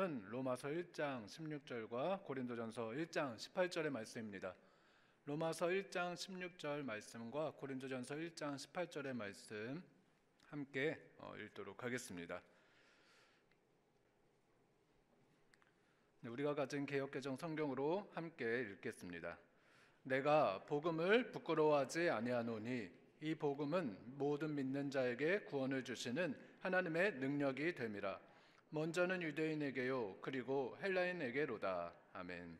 로마서 1장 16절과 고린도전서 1장 18절의 말씀입니다. 로마서 1장 16절 말씀과 고린도전서 1장 18절의 말씀 함께 읽도록 하겠습니다. 우리가 가진 개역개정 성경으로 함께 읽겠습니다. 내가 복음을 부끄러워하지 아니하노니 이 복음은 모든 믿는 자에게 구원을 주시는 하나님의 능력이 됨이라. 먼저는 유대인에게요 그리고 헬라인에게로다. 아멘.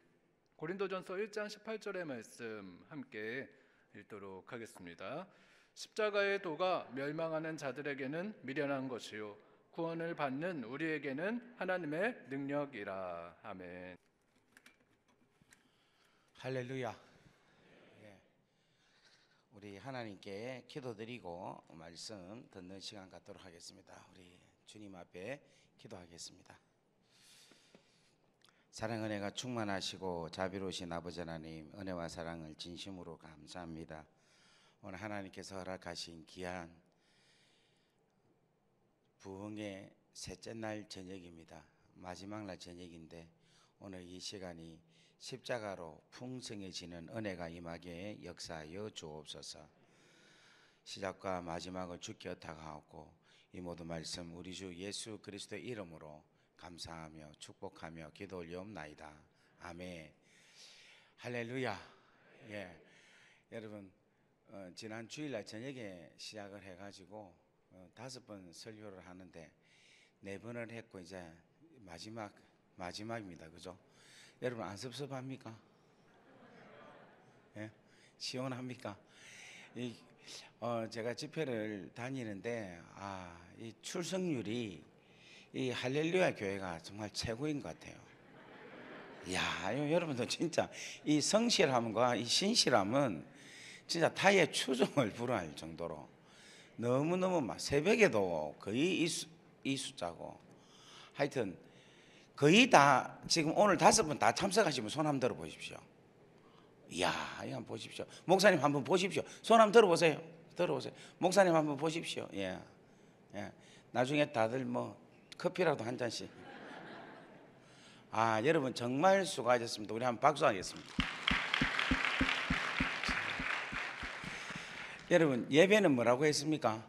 고린도전서 1장 18절의 말씀 함께 읽도록 하겠습니다. 십자가의 도가 멸망하는 자들에게는 미련한 것이요 구원을 받는 우리에게는 하나님의 능력이라. 아멘. 할렐루야. 우리 하나님께 기도드리고 말씀 듣는 시간 갖도록 하겠습니다. 우리 주님 앞에 기도하겠습니다. 사랑 은혜가 충만하시고 자비로우신 아버지 하나님, 은혜와 사랑을 진심으로 감사합니다. 오늘 하나님께서 허락하신 귀한 부흥의 셋째 날 저녁입니다. 마지막 날 저녁인데 오늘 이 시간이 십자가로 풍성해지는 은혜가 임하게 역사하여 주옵소서. 시작과 마지막을 주께 의탁하옵고 이 모든 말씀 우리 주 예수 그리스도의 이름으로 감사하며 축복하며 기도 올리옵나이다. 아멘. 할렐루야. 여러분 지난 주일날 저녁에 시작을 해가지고 5번 설교를 하는데 4번을 했고 이제 마지막입니다. 그죠? 여러분 안 섭섭합니까? 시원합니까? 제가 집회를 다니는데 이 출석률이 이 할렐루야 교회가 정말 최고인 것 같아요. 여러분들 진짜 이 성실함과 이 신실함은 진짜 타의 추종을 불허할 정도로 너무너무 막 새벽에도 거의 이 숫자고 하여튼 거의 다 지금 오늘 5분 다 참석하시면 손 한번 들어보십시오. 이거 한번 보십시오. 목사님 한번 보십시오. 손 한번 들어보세요. 목사님 한번 보십시오. 나중에 다들 뭐 커피라도 한 잔씩. 여러분 정말 수고하셨습니다. 우리 한번 박수하겠습니다. 여러분 예배는 뭐라고 했습니까?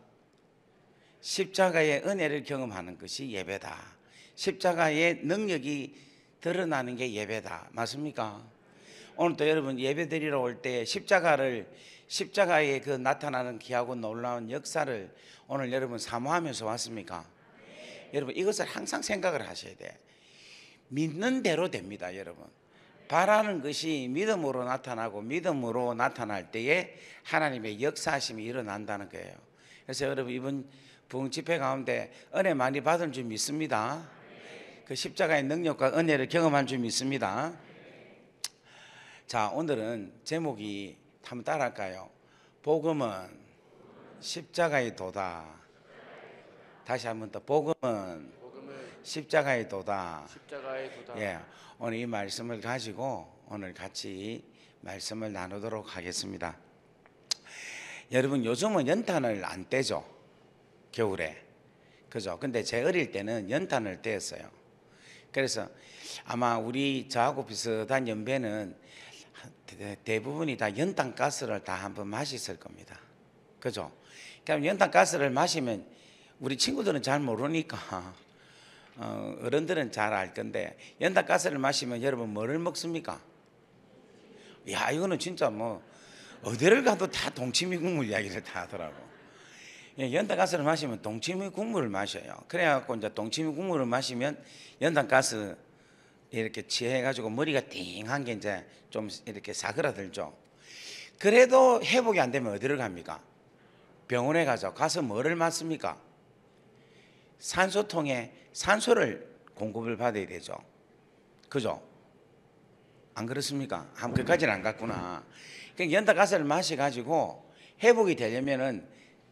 십자가의 은혜를 경험하는 것이 예배다. 십자가의 능력이 드러나는 게 예배다. 맞습니까? 오늘도 여러분 예배 드리러 올 때 십자가의 그 나타나는 귀하고 놀라운 역사를 오늘 여러분 사모하면서 왔습니까? 여러분 이것을 항상 생각을 하셔야 돼. 믿는 대로 됩니다. 여러분 바라는 것이 믿음으로 나타나고 믿음으로 나타날 때에 하나님의 역사하심이 일어난다는 거예요. 그래서 여러분 이번 부흥 집회 가운데 은혜 많이 받은 줄 믿습니다. 그 십자가의 능력과 은혜를 경험한 줄 믿습니다. 자, 오늘은 제목이 한번 따라할까요? 복음은 십자가의 도다. 다시 한번 더. 복음은 십자가의 도다. 오늘 이 말씀을 가지고 오늘 같이 말씀을 나누도록 하겠습니다. 여러분 요즘은 연탄을 안 떼죠. 겨울에. 그죠? 근데 제 어릴 때는 연탄을 떼었어요. 그래서 아마 저하고 비슷한 연배는 대부분이 다 연탄가스를 다 한번 마셨을 겁니다. 그죠? 그럼 연탄가스를 마시면 우리 친구들은 잘 모르니까 어른들은 잘 알 건데 연탄가스를 마시면 여러분 뭐를 먹습니까? 이거는 진짜 뭐 어디를 가도 다 동치미 국물 이야기를 다 하더라고. 연탄가스를 마시면 동치미 국물을 마셔요. 그래갖고 이제 동치미 국물을 마시면 연탄가스 이렇게 취해가지고 머리가 띵한 게 이제 좀 이렇게 사그라들죠. 그래도 회복이 안 되면 어디를 갑니까? 병원에 가서 뭐를 맞습니까? 산소통에 산소를 공급을 받아야 되죠. 그죠? 안 그렇습니까? 그까지는 안 갔구나. 그러니까 연탄가스를 마셔가지고 회복이 되려면은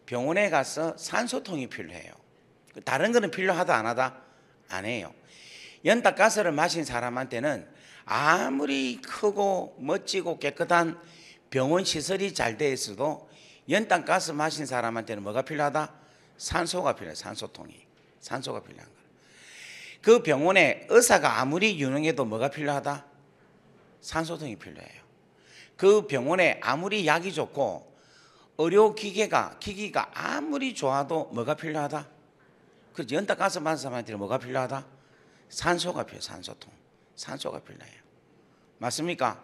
병원에 가서 산소통이 필요해요. 다른 거는 필요하다 안 하다? 안 해요. 연탄가스를 마신 사람한테는 아무리 크고 멋지고 깨끗한 병원 시설이 잘 돼 있어도 연탄가스 마신 사람한테는 뭐가 필요하다? 산소가 필요해요. 산소가 필요한 거예요. 그 병원에 의사가 아무리 유능해도 뭐가 필요하다? 산소통이 필요해요. 그 병원에 아무리 약이 좋고 의료기기가 아무리 좋아도 뭐가 필요하다? 그 연타 가스 받은 사람한테는 뭐가 필요하다? 산소가 필요해요. 산소가 필요해요. 맞습니까?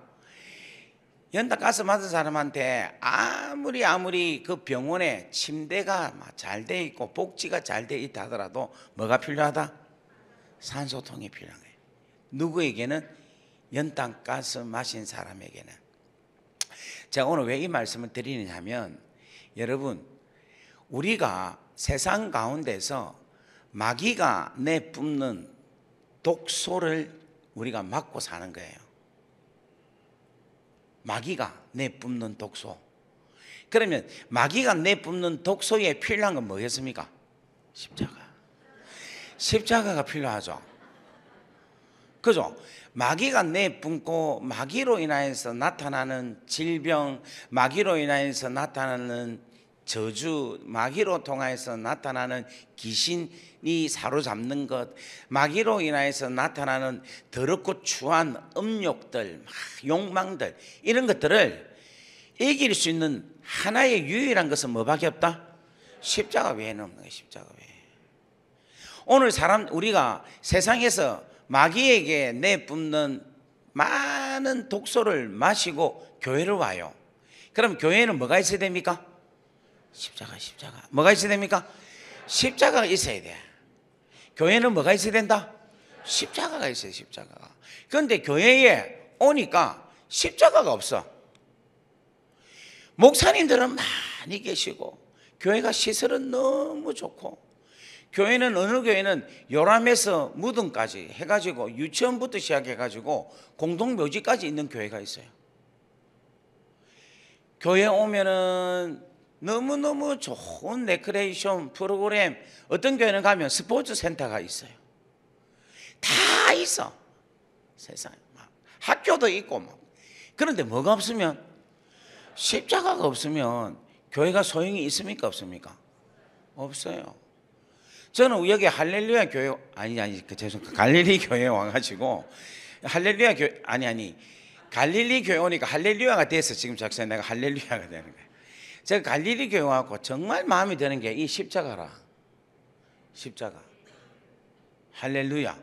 연타 가스 받은 사람한테 아무리 그 병원에 침대가 잘 돼 있고 복지가 잘 돼 있다 하더라도 뭐가 필요하다? 산소통이 필요한 거예요. 누구에게는? 연탄 가스 마신 사람에게는. 제가 오늘 왜 이 말씀을 드리느냐면, 여러분, 우리가 세상 가운데서 마귀가 내뿜는 독소를 우리가 막고 사는 거예요. 마귀가 내뿜는 독소. 그러면 마귀가 내뿜는 독소에 필요한 건 뭐겠습니까? 십자가가 필요하죠. 그죠? 마귀가 내뿜고 마귀로 인하여서 나타나는 질병, 마귀로 인하여서 나타나는 저주, 마귀로 통하여서 나타나는 귀신이 사로잡는 것, 마귀로 인하여서 나타나는 더럽고 추한 음욕들, 욕망들, 이런 것들을 이길 수 있는 하나의 유일한 것은 뭐밖에 없다? 십자가 외에는 없는 거예요. 십자가 외에. 오늘 우리가 세상에서 마귀에게 내뿜는 많은 독소를 마시고 교회를 와요. 그럼 교회에는 뭐가 있어야 됩니까? 십자가. 뭐가 있어야 됩니까? 십자가가 있어야 돼. 교회는 뭐가 있어야 된다? 십자가가 있어요. 십자가가. 그런데 교회에 오니까 십자가가 없어. 목사님들은 많이 계시고 교회가 시설은 너무 좋고, 교회는 어느 교회는 요람에서 무덤까지 해가지고 유치원부터 시작해가지고 공동묘지까지 있는 교회가 있어요. 교회 오면은 너무너무 좋은 레크레이션 프로그램, 어떤 교회는 가면 스포츠 센터가 있어요. 다 있어. 세상에 막 학교도 있고 막. 그런데 뭐가 없으면, 십자가가 없으면 교회가 소용이 있습니까? 없습니까? 없어요. 저는 여기 할렐루야 교회 죄송합니다. 갈릴리 교회에 와가지고 할렐루야 교회 갈릴리 교회 오니까 할렐루야가 돼서 지금 작사에 내가 할렐루야가 되는 거예요. 제가 갈릴리 교회 와서 정말 마음에 드는 게 이 십자가라. 십자가. 할렐루야.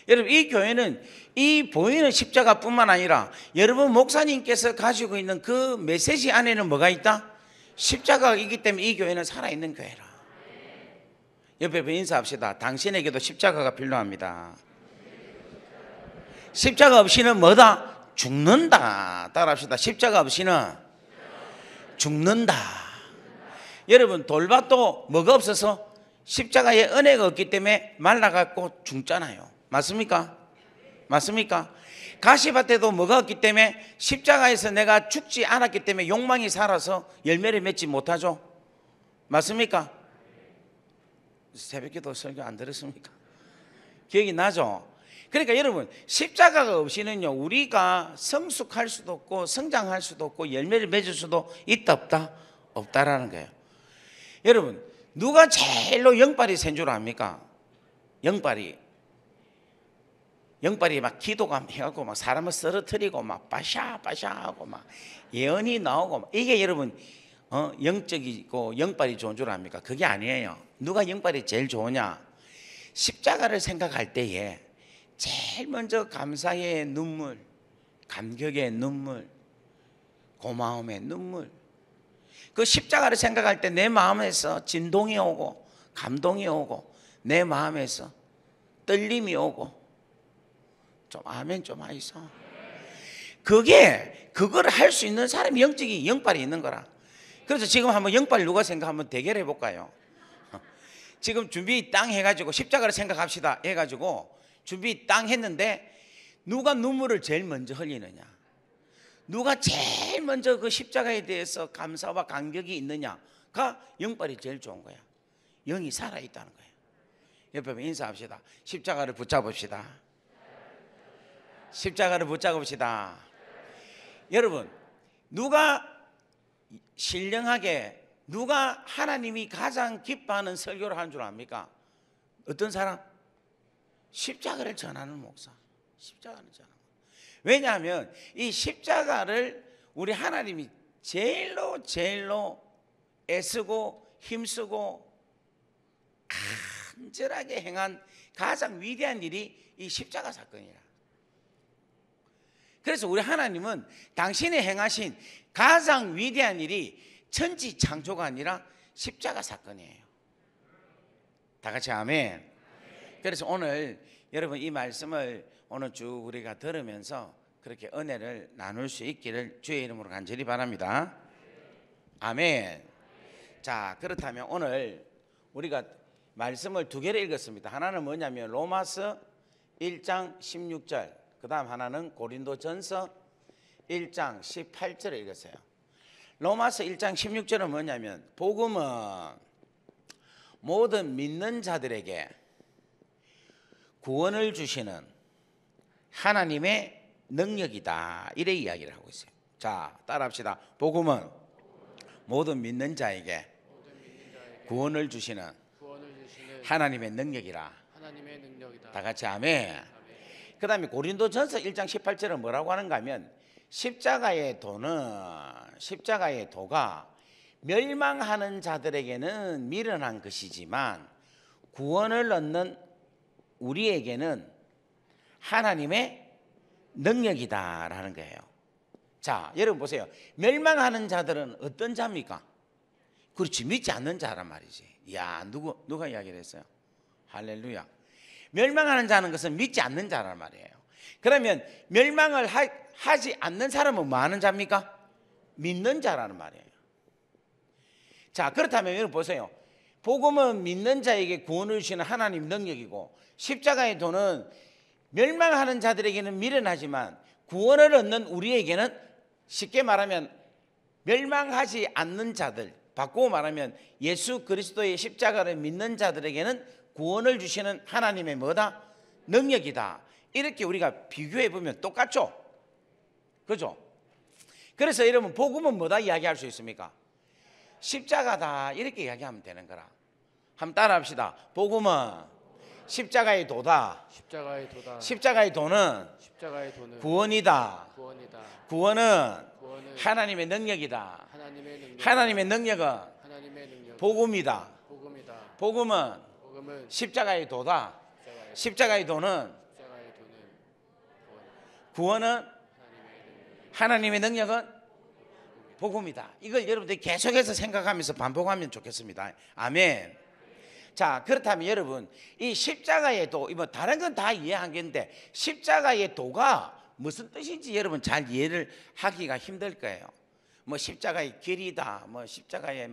여러분, 이 교회는 이 보이는 십자가뿐만 아니라 여러분 목사님께서 가지고 있는 그 메시지 안에는 뭐가 있다? 십자가가 있기 때문에 이 교회는 살아있는 교회라. 옆에 인사합시다. 당신에게도 십자가가 필요합니다. 십자가 없이는 뭐다? 죽는다. 따라합시다. 십자가 없이는 죽는다. 여러분, 돌밭도 뭐가 없어서? 십자가에 은혜가 없기 때문에 말라갖고 죽잖아요. 맞습니까? 맞습니까? 가시밭에도 뭐가 없기 때문에, 십자가에서 내가 죽지 않았기 때문에 욕망이 살아서 열매를 맺지 못하죠. 맞습니까? 새벽기도 설교 안 들었습니까? 기억이 나죠? 그러니까 여러분, 십자가가 없이는요, 우리가 성숙할 수도 없고 성장할 수도 없고 열매를 맺을 수도 있다 없다? 없다라는 거예요. 여러분, 누가 제일로 영빨이 센 줄 압니까? 영빨이 막 기도가 해갖고 막 사람을 쓰러뜨리고 막 빠샤하고 막 예언이 나오고 막, 이게 여러분 영적이고 영빨이 좋은 줄 압니까? 그게 아니에요. 누가 영빨이 제일 좋으냐? 십자가를 생각할 때에 제일 먼저 감사의 눈물, 감격의 눈물, 고마움의 눈물, 그 십자가를 생각할 때 내 마음에서 진동이 오고 감동이 오고 내 마음에서 떨림이 오고, 좀 아멘 좀 하이소. 그걸 할 수 있는 사람이 영빨이 있는 거라. 그래서 지금 한번 영빨 누가 생각 한번 대결해 볼까요? 지금 준비 땅 해가지고 십자가를 생각합시다 해가지고 준비 땅 했는데, 누가 눈물을 제일 먼저 흘리느냐, 누가 제일 먼저 그 십자가에 대해서 감사와 감격이 있느냐가 영빨이 제일 좋은 거야. 영이 살아있다는 거예요. 옆에 인사합시다. 십자가를 붙잡읍시다. 십자가를 붙잡읍시다. 여러분, 누가 신령하게, 누가 하나님이 가장 기뻐하는 설교를 하는 줄 압니까? 어떤 사람? 십자가를 전하는 목사. 십자가를 전하는. 왜냐하면 이 십자가를 우리 하나님이 제일로 애쓰고 힘쓰고 간절하게 행한 가장 위대한 일이 이 십자가 사건이라. 그래서 우리 하나님은 당신이 행하신 가장 위대한 일이 천지 창조가 아니라 십자가 사건이에요. 다 같이 아멘. 그래서 오늘 여러분 이 말씀을 오늘 쭉 우리가 들으면서 그렇게 은혜를 나눌 수 있기를 주의 이름으로 간절히 바랍니다. 아멘. 자, 그렇다면 오늘 우리가 말씀을 두 개를 읽었습니다. 하나는 뭐냐면 로마서 1장 16절, 그 다음 하나는 고린도전서 1장 18절을 읽었어요. 로마서 1장 16절은 뭐냐면 복음은 모든 믿는 자들에게 구원을 주시는 하나님의 능력이다, 이래 이야기를 하고 있어요. 자, 따라합시다. 복음은 모든 믿는 자에게 구원을 주시는 하나님의 능력이라. 다 같이 아멘. 그 다음에 고린도전서 1장 18절은 뭐라고 하는가 하면 십자가의 도가 멸망하는 자들에게는 미련한 것이지만 구원을 얻는 우리에게는 하나님의 능력이다라는 거예요. 자, 여러분 보세요. 멸망하는 자들은 어떤 자입니까? 그렇지, 믿지 않는 자란 말이지. 야, 누가 이야기를 했어요? 할렐루야. 멸망하는 자는 것은 믿지 않는 자란 말이에요. 그러면 멸망을 하지 않는 사람은 뭐 하는 자입니까? 믿는 자라는 말이에요. 자, 그렇다면 여러분 보세요. 복음은 믿는 자에게 구원을 주시는 하나님 능력이고 십자가의 도는 멸망하는 자들에게는 미련하지만 구원을 얻는 우리에게는 쉽게 말하면 멸망하지 않는 자들, 바꾸어 말하면 예수 그리스도의 십자가를 믿는 자들에게는 구원을 주시는 하나님의 뭐다? 능력이다. 이렇게 우리가 비교해 보면 똑같죠? 그죠? 그래서 여러분 복음은 뭐다 이야기할 수 있습니까? 십자가다, 이렇게 이야기하면 되는 거라. 한번 따라 합시다. 복음은 십자가의 도다. 십자가의 도는 구원이다. 구원은 하나님의 능력이다. 하나님의 능력은 복음이다. 복음은 십자가의 도다. 십자가의 도는 구원은 하나님의 능력은 복음이다. 이걸 여러분들이 계속해서 생각하면서 반복하면 좋겠습니다. 아멘. 자, 그렇다면 여러분 이 십자가의 도, 뭐 다른 건 다 이해하겠는데 십자가의 도가 무슨 뜻인지 여러분 잘 이해를 하기가 힘들 거예요. 뭐 십자가의 길이다, 뭐 십자가의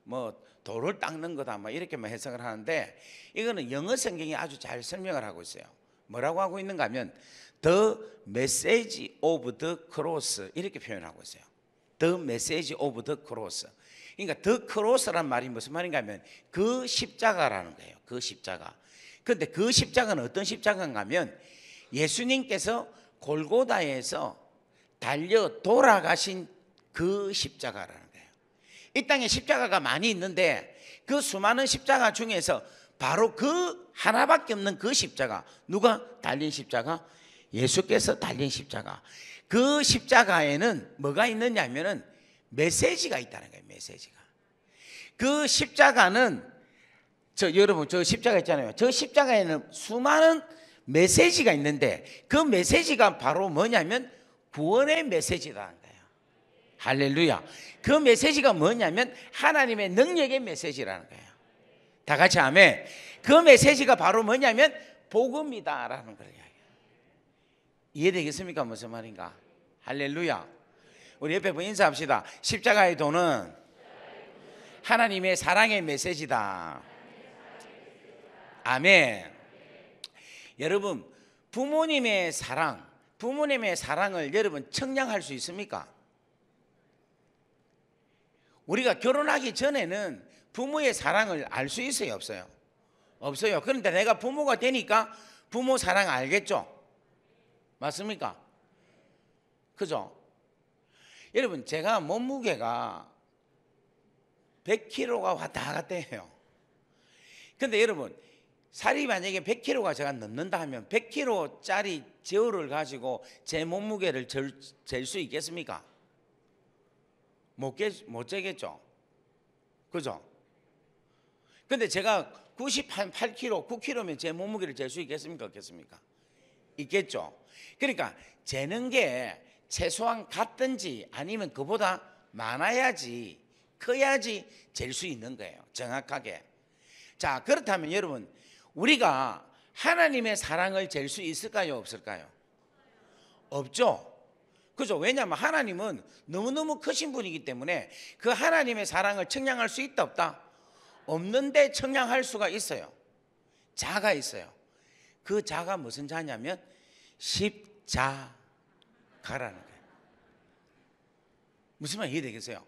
뭐 돌을 닦는 거다, 뭐 이렇게만 해석을 하는데 이거는 영어 성경이 아주 잘 설명을 하고 있어요. 뭐라고 하고 있는가 하면 The message of the cross, 이렇게 표현하고 있어요. The message of the cross. 그러니까 the cross란 말이 무슨 말인가 하면 그 십자가라는 거예요. 그 십자가. 그런데 그 십자가는 어떤 십자가인가 하면 예수님께서 골고다에서 달려 돌아가신 그 십자가라는 거예요. 이 땅에 십자가가 많이 있는데 그 수많은 십자가 중에서 바로 그 하나밖에 없는 그 십자가, 누가 달린 십자가? 예수께서 달린 십자가. 그 십자가에는 뭐가 있느냐 하면은 메시지가 있다는 거예요. 메시지가. 그 십자가는 여러분 저 십자가 있잖아요. 저 십자가에는 수많은 메시지가 있는데 그 메시지가 바로 뭐냐면 구원의 메시지라는 거예요. 할렐루야. 그 메시지가 뭐냐면 하나님의 능력의 메시지라는 거예요. 다 같이 아멘. 그 메시지가 바로 뭐냐면 복음이다라는 거예요. 이해되겠습니까? 무슨 말인가? 할렐루야. 우리 옆에 분 인사합시다. 십자가의 도는 하나님의 사랑의 메시지다. 아멘. 여러분 부모님의 사랑을 여러분 청량할 수 있습니까? 우리가 결혼하기 전에는 부모의 사랑을 알 수 있어요, 없어요? 없어요. 그런데 내가 부모가 되니까 부모 사랑 알겠죠? 맞습니까? 그죠? 여러분 제가 몸무게가 100kg가 왔다 갔다 해요. 근데 여러분 살이 만약에 100kg가 제가 넘는다 하면 100kg짜리 저울을 가지고 제 몸무게를 잴 수 있겠습니까? 못 재겠죠. 그죠? 근데 제가 98kg, 9kg면 제 몸무게를 잴 수 있겠습니까? 없겠습니까? 있겠죠. 그러니까 재는 게 최소한 같든지 아니면 그보다 많아야지, 커야지 잴 수 있는 거예요. 정확하게. 자, 그렇다면 여러분, 우리가 하나님의 사랑을 잴 수 있을까요? 없을까요? 없죠. 그죠? 왜냐하면 하나님은 너무너무 크신 분이기 때문에 그 하나님의 사랑을 청량할 수 있다 없다? 없는데 청량할 수가 있어요. 자가 있어요. 그 자가 무슨 자냐면 십자가라는 거예요. 무슨 말 이해되겠어요?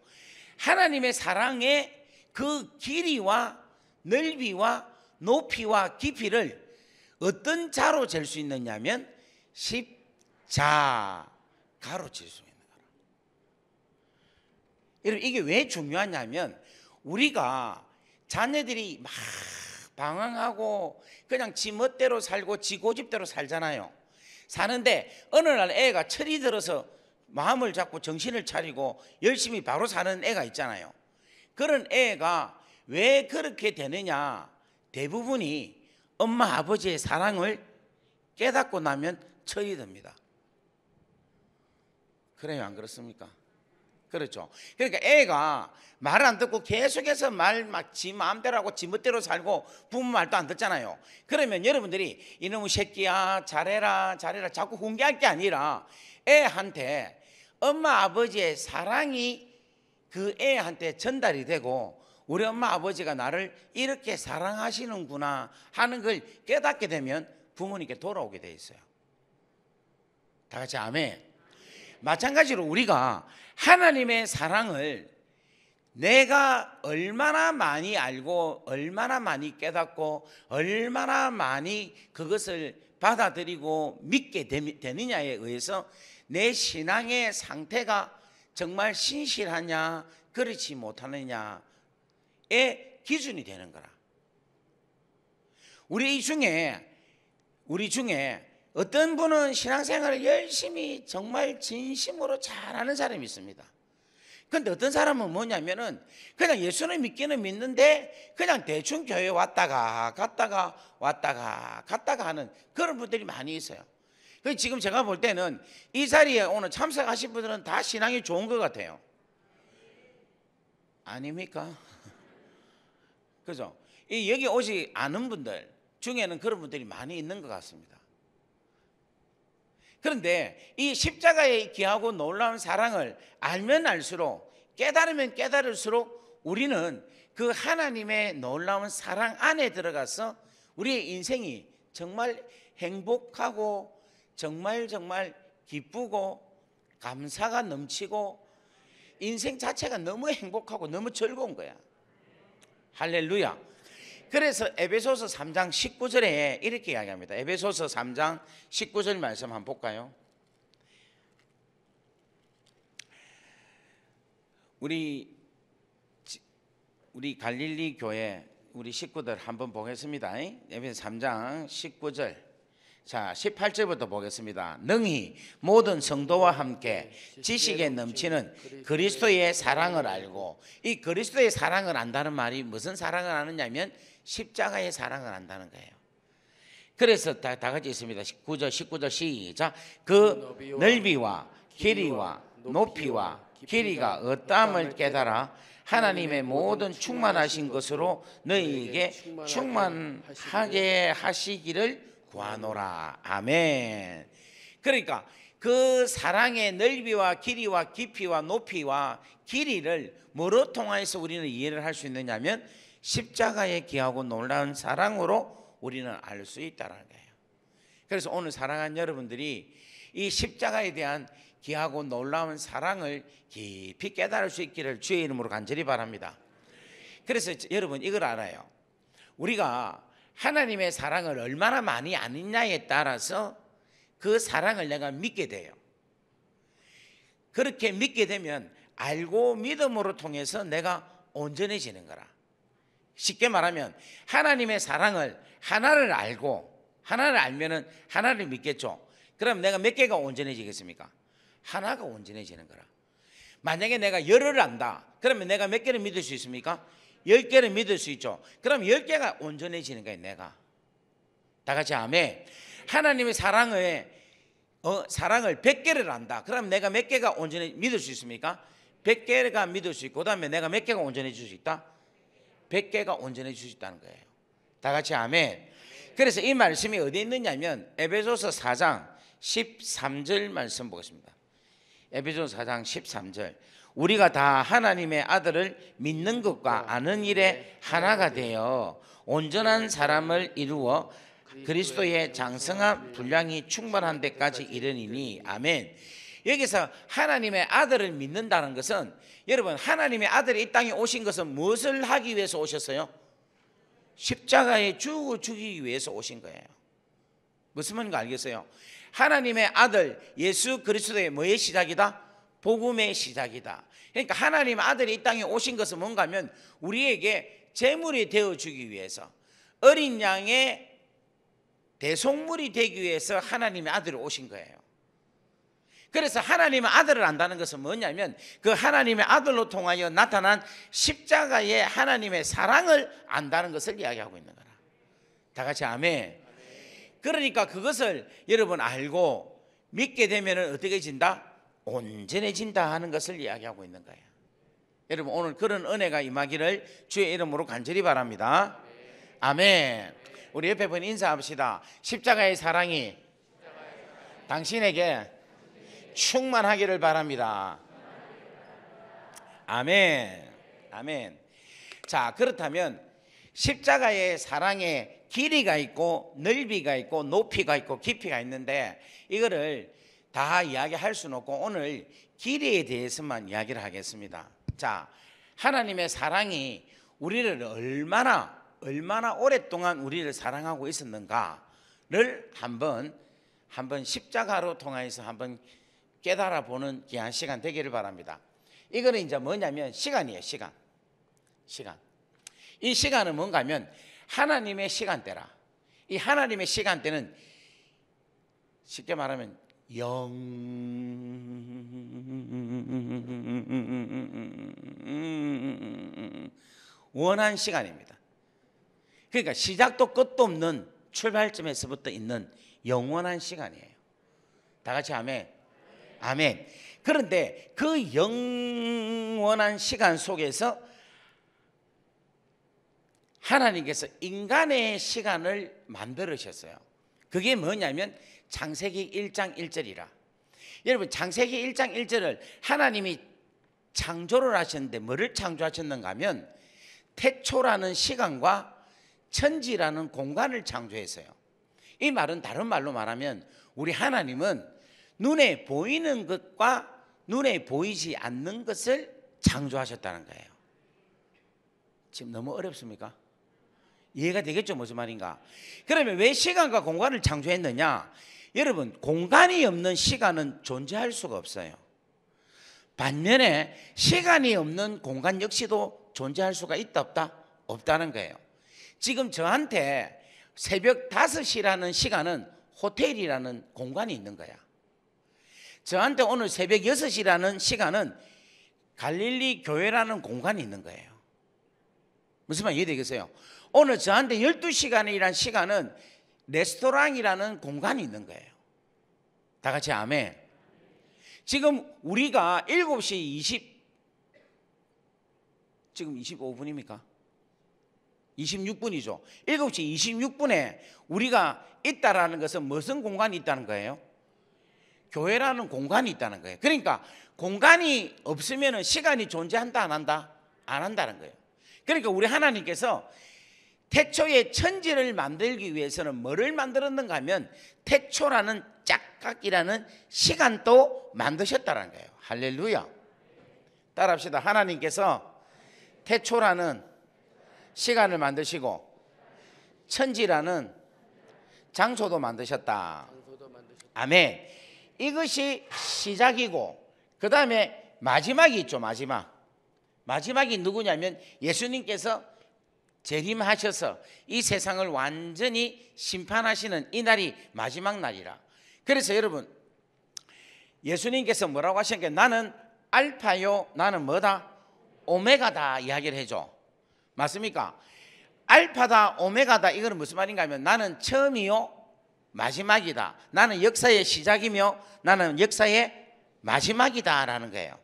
하나님의 사랑의 그 길이와 넓이와 높이와 깊이를 어떤 자로 잴 수 있느냐면 십자가로 잴 수 있는 거라. 여러분, 이게 왜 중요하냐면 우리가 자녀들이 막 방황하고 그냥 지 멋대로 살고 지 고집대로 살잖아요. 사는데 어느 날 애가 철이 들어서 마음을 잡고 정신을 차리고 열심히 바로 사는 애가 있잖아요. 그런 애가 왜 그렇게 되느냐? 대부분이 엄마 아버지의 사랑을 깨닫고 나면 철이 듭니다. 그래요, 안 그렇습니까? 그렇죠. 그러니까 애가 말 안 듣고 계속해서 말 막 지 마음대로 하고 지 멋대로 살고 부모 말도 안 듣잖아요. 그러면 여러분들이 이놈의 새끼야 잘해라 잘해라 자꾸 훈계할 게 아니라 애한테 엄마 아버지의 사랑이 그 애한테 전달이 되고 우리 엄마 아버지가 나를 이렇게 사랑하시는구나 하는 걸 깨닫게 되면 부모님께 돌아오게 돼 있어요. 다 같이 아멘. 마찬가지로 우리가 하나님의 사랑을 내가 얼마나 많이 알고 얼마나 많이 깨닫고 얼마나 많이 그것을 받아들이고 믿게 되느냐에 의해서 내 신앙의 상태가 정말 신실하냐 그렇지 못하느냐의 기준이 되는 거라. 우리 중에 어떤 분은 신앙생활을 열심히 정말 진심으로 잘하는 사람이 있습니다. 그런데 어떤 사람은 뭐냐면은 그냥 예수는 믿기는 믿는데 그냥 대충 교회 왔다가 갔다가 왔다가 갔다가 하는 그런 분들이 많이 있어요. 지금 제가 볼 때는 이 자리에 오늘 참석하신 분들은 다 신앙이 좋은 것 같아요. 아닙니까? 그죠? 여기 오지 않은 분들 중에는 그런 분들이 많이 있는 것 같습니다. 그런데 이 십자가의 귀하고 놀라운 사랑을 알면 알수록 깨달으면 깨달을수록 우리는 그 하나님의 놀라운 사랑 안에 들어가서 우리의 인생이 정말 행복하고 정말 기쁘고 감사가 넘치고 인생 자체가 너무 행복하고 너무 즐거운 거야. 할렐루야. 그래서 에베소서 3장 19절에 이렇게 이야기합니다. 에베소서 3장 19절 말씀 한번 볼까요? 우리 갈릴리 교회 우리 식구들 한번 보겠습니다. 에베소 3장 19절. 자, 18절부터 보겠습니다. 능히 모든 성도와 함께 지식에 넘치는 그리스도의 사랑을 알고, 이 그리스도의 사랑을 안다는 말이 무슨 사랑을 아느냐면 십자가의 사랑을 안다는 거예요. 그래서 다 같이 있습니다. 19절 시작. 그 넓이와 길이와 높이와 길이가 어떠함을 깨달아 하나님의 모든 충만하신 것으로 너희에게 충만하게 하시기를 구하노라. 아멘. 그러니까 그 사랑의 넓이와 길이와 깊이와 높이와 길이를 뭐로 통해서 우리는 이해를 할 수 있느냐면 십자가의 귀하고 놀라운 사랑으로 우리는 알 수 있다는 거예요. 그래서 오늘 사랑하는 여러분들이 이 십자가에 대한 귀하고 놀라운 사랑을 깊이 깨달을 수 있기를 주의 이름으로 간절히 바랍니다. 그래서 여러분 이걸 알아요. 우리가 하나님의 사랑을 얼마나 많이 아느냐에 따라서 그 사랑을 내가 믿게 돼요. 그렇게 믿게 되면 알고 믿음으로 통해서 내가 온전해지는 거라. 쉽게 말하면 하나님의 사랑을 하나를 알면은 하나를 믿겠죠. 그럼 내가 몇 개가 온전해지겠습니까? 하나가 온전해지는 거라. 만약에 내가 열을 안다, 그러면 내가 몇 개를 믿을 수 있습니까? 10개를 믿을 수 있죠. 그럼 10개가 온전해지는 거예요. 내가 다 같이 아멘. 하나님의 사랑을 100개를 안다, 그럼 내가 몇 개가 온전해 믿을 수 있습니까? 100개가 믿을 수 있고, 그 다음에 내가 몇 개가 온전해질 수 있다? 100개가 온전해질 수 있다는 거예요. 다 같이 아멘. 그래서 이 말씀이 어디에 있느냐면 에베소서 4장 13절 말씀 보겠습니다. 에베소서 4장 13절. 우리가 다 하나님의 아들을 믿는 것과 아는 일에 하나가 되어 온전한 사람을 이루어 그리스도의 장성한 분량이 충만한 데까지 이르니니. 아멘. 여기서 하나님의 아들을 믿는다는 것은, 여러분, 하나님의 아들이 이 땅에 오신 것은 무엇을 하기 위해서 오셨어요? 십자가에 죽이기 위해서 오신 거예요. 무슨 말인지 알겠어요? 하나님의 아들 예수 그리스도의 뭐의 시작이다? 복음의 시작이다. 그러니까 하나님의 아들이 이 땅에 오신 것은 뭔가 하면 우리에게 제물이 되어주기 위해서, 어린 양의 대속물이 되기 위해서 하나님의 아들이 오신 거예요. 그래서 하나님의 아들을 안다는 것은 뭐냐면 그 하나님의 아들로 통하여 나타난 십자가의 하나님의 사랑을 안다는 것을 이야기하고 있는 거라. 다 같이 아멘. 그러니까 그것을 여러분 알고 믿게 되면 어떻게 진다? 온전해진다 하는 것을 이야기하고 있는 거예요. 여러분, 오늘 그런 은혜가 임하기를 주의 이름으로 간절히 바랍니다. 아멘. 우리 옆에 분 인사합시다. 십자가의 사랑이 당신에게 충만하기를 바랍니다. 아멘. 아멘. 자, 그렇다면 십자가의 사랑에 길이가 있고 넓이가 있고 높이가 있고 깊이가 있는데 이거를 다 이야기할 수는 없고 오늘 길이에 대해서만 이야기를 하겠습니다. 자, 하나님의 사랑이 우리를 얼마나 오랫동안 우리를 사랑하고 있었는가를 한번 십자가로 통해서 한번 깨달아 보는 귀한 시간 되기를 바랍니다. 이거는 이제 뭐냐면 시간이에요. 시간. 이 시간은 뭔가 하면 하나님의 시간대라. 이 하나님의 시간대는 쉽게 말하면 영원한 시간입니다. 그러니까 시작도 끝도 없는 출발점에서부터 있는 영원한 시간이에요. 다 같이 아멘. 아멘. 그런데 그 영원한 시간 속에서 하나님께서 인간의 시간을 만들으셨어요. 그게 뭐냐면 창세기 1장 1절이라. 여러분, 창세기 1장 1절을 하나님이 창조를 하셨는데 뭐를 창조하셨는가 하면 태초라는 시간과 천지라는 공간을 창조했어요. 이 말은 다른 말로 말하면 우리 하나님은 눈에 보이는 것과 눈에 보이지 않는 것을 창조하셨다는 거예요. 지금 너무 어렵습니까? 이해가 되겠죠? 무슨 말인가? 그러면 왜 시간과 공간을 창조했느냐? 여러분, 공간이 없는 시간은 존재할 수가 없어요. 반면에 시간이 없는 공간 역시도 존재할 수가 있다 없다? 없다는 거예요. 지금 저한테 새벽 5시라는 시간은 호텔이라는 공간이 있는 거야. 저한테 오늘 새벽 6시라는 시간은 갈릴리 교회라는 공간이 있는 거예요. 무슨 말 이해되겠어요? 오늘 저한테 12시간이라는 시간은 레스토랑이라는 공간이 있는 거예요. 다 같이 아멘. 지금 우리가 7시 지금 25분입니까? 26분이죠. 7시 26분에 우리가 있다라는 것은 무슨 공간이 있다는 거예요? 교회라는 공간이 있다는 거예요. 그러니까 공간이 없으면 시간이 존재한다 안 한다? 안 한다는 거예요. 그러니까 우리 하나님께서 태초에 천지를 만들기 위해서는 뭐를 만들었는가 하면 태초라는 짝각이라는 시간도 만드셨다는 거예요. 할렐루야. 따라합시다. 하나님께서 태초라는 시간을 만드시고 천지라는 장소도 만드셨다. 아멘. 이것이 시작이고 그 다음에 마지막이 있죠. 마지막이 누구냐면 예수님께서 재림하셔서 이 세상을 완전히 심판하시는 이 날이 마지막 날이라. 그래서 여러분, 예수님께서 뭐라고 하셨는가? 나는 알파요, 나는 뭐다? 오메가다 이야기를 해줘. 맞습니까? 알파다 오메가다, 이거는 무슨 말인가 하면 나는 처음이요 마지막이다. 나는 역사의 시작이며 나는 역사의 마지막이다 라는 거예요.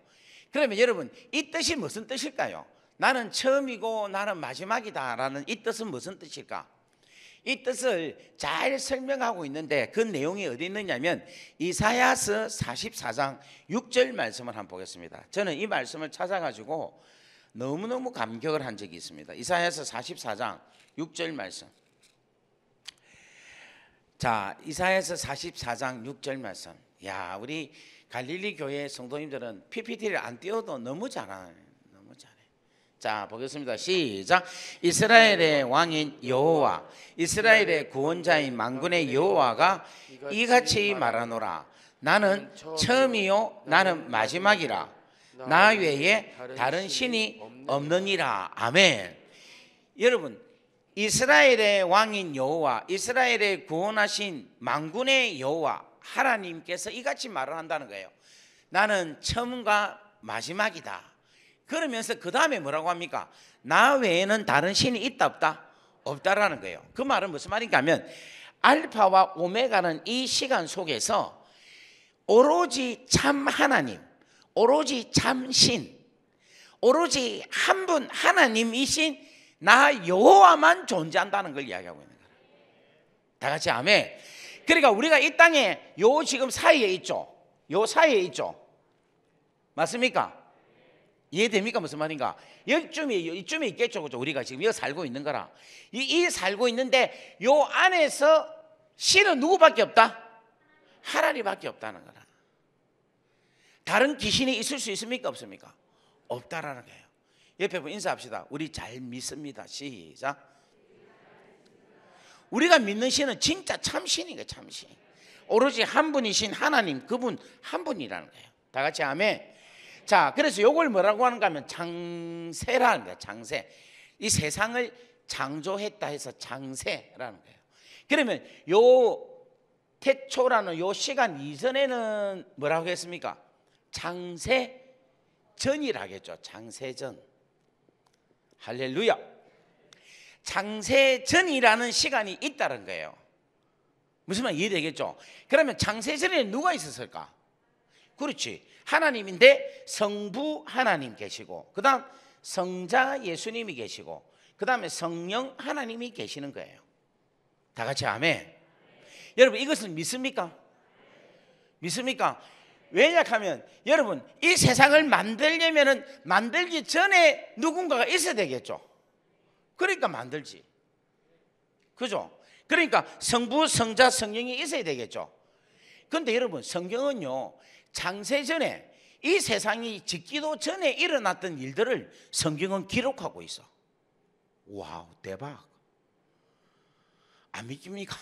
그러면 여러분, 이 뜻이 무슨 뜻일까요? 나는 처음이고 나는 마지막이다 라는 이 뜻은 무슨 뜻일까? 이 뜻을 잘 설명하고 있는데 그 내용이 어디 있느냐면 이사야서 44장 6절 말씀을 한번 보겠습니다. 저는 이 말씀을 찾아가지고 너무너무 감격을 한 적이 있습니다. 이사야서 44장 6절 말씀. 자, 이사야서 44장 6절 말씀. 야, 우리 갈릴리 교회 성도님들은 PPT를 안 띄워도 너무 잘하네. 너무 잘해. 자, 보겠습니다. 시작. 이스라엘의 왕인 여호와, 이스라엘의 구원자인 만군의 여호와가 이같이 말하노라. 나는 처음이요 나는 마지막이라. 나 외에 다른 신이 없느니라. 아멘. 여러분, 이스라엘의 왕인 여호와, 이스라엘의 구원하신 만군의 여호와 하나님께서 이같이 말을 한다는 거예요. 나는 처음과 마지막이다. 그러면서 그 다음에 뭐라고 합니까? 나 외에는 다른 신이 있다 없다? 없다라는 거예요. 그 말은 무슨 말인가 하면 알파와 오메가는 이 시간 속에서 오로지 참 하나님, 오로지 참 신, 오로지 한 분 하나님이신 나 여호와만 존재한다는 걸 이야기하고 있는 거예요. 다 같이 아멘. 그러니까 우리가 이 땅에 요 지금 사이에 있죠. 요 사이에 있죠. 맞습니까? 이해됩니까? 무슨 말인가? 이쯤에 있겠죠. 그죠? 우리가 지금 여기 살고 있는 거라. 이 살고 있는데 요 안에서 신은 누구밖에 없다? 하나님밖에 없다는 거라. 다른 귀신이 있을 수 있습니까? 없습니까? 없다라는 거예요. 옆에 분 인사합시다. 우리 잘 믿습니다. 시작. 우리가 믿는 신은 진짜 참신인 거예요. 참신. 오로지 한 분이신 하나님, 그분 한 분이라는 거예요. 다 같이 아멘. 자, 그래서 요걸 뭐라고 하는가 하면 장세라는 거예요. 장세. 이 세상을 창조했다 해서 장세라는 거예요. 그러면 요 태초라는 요 시간 이전에는 뭐라고 했습니까? 장세전이라 하겠죠. 장세전. 할렐루야. 장세전이라는 시간이 있다는 거예요. 무슨 말 이해되겠죠? 그러면 장세전에 누가 있었을까? 그렇지. 하나님인데 성부 하나님 계시고, 그 다음 성자 예수님이 계시고, 그 다음에 성령 하나님이 계시는 거예요. 다 같이 아멘. 여러분, 이것을 믿습니까? 믿습니까? 왜냐하면 여러분, 이 세상을 만들려면은 만들기 전에 누군가가 있어야 되겠죠. 그러니까 만들지. 그죠? 그러니까 성부, 성자, 성령이 있어야 되겠죠. 그런데 여러분, 성경은요, 창세전에 이 세상이 짓기도 전에 일어났던 일들을 성경은 기록하고 있어. 와우, 대박. 안 믿깁니까?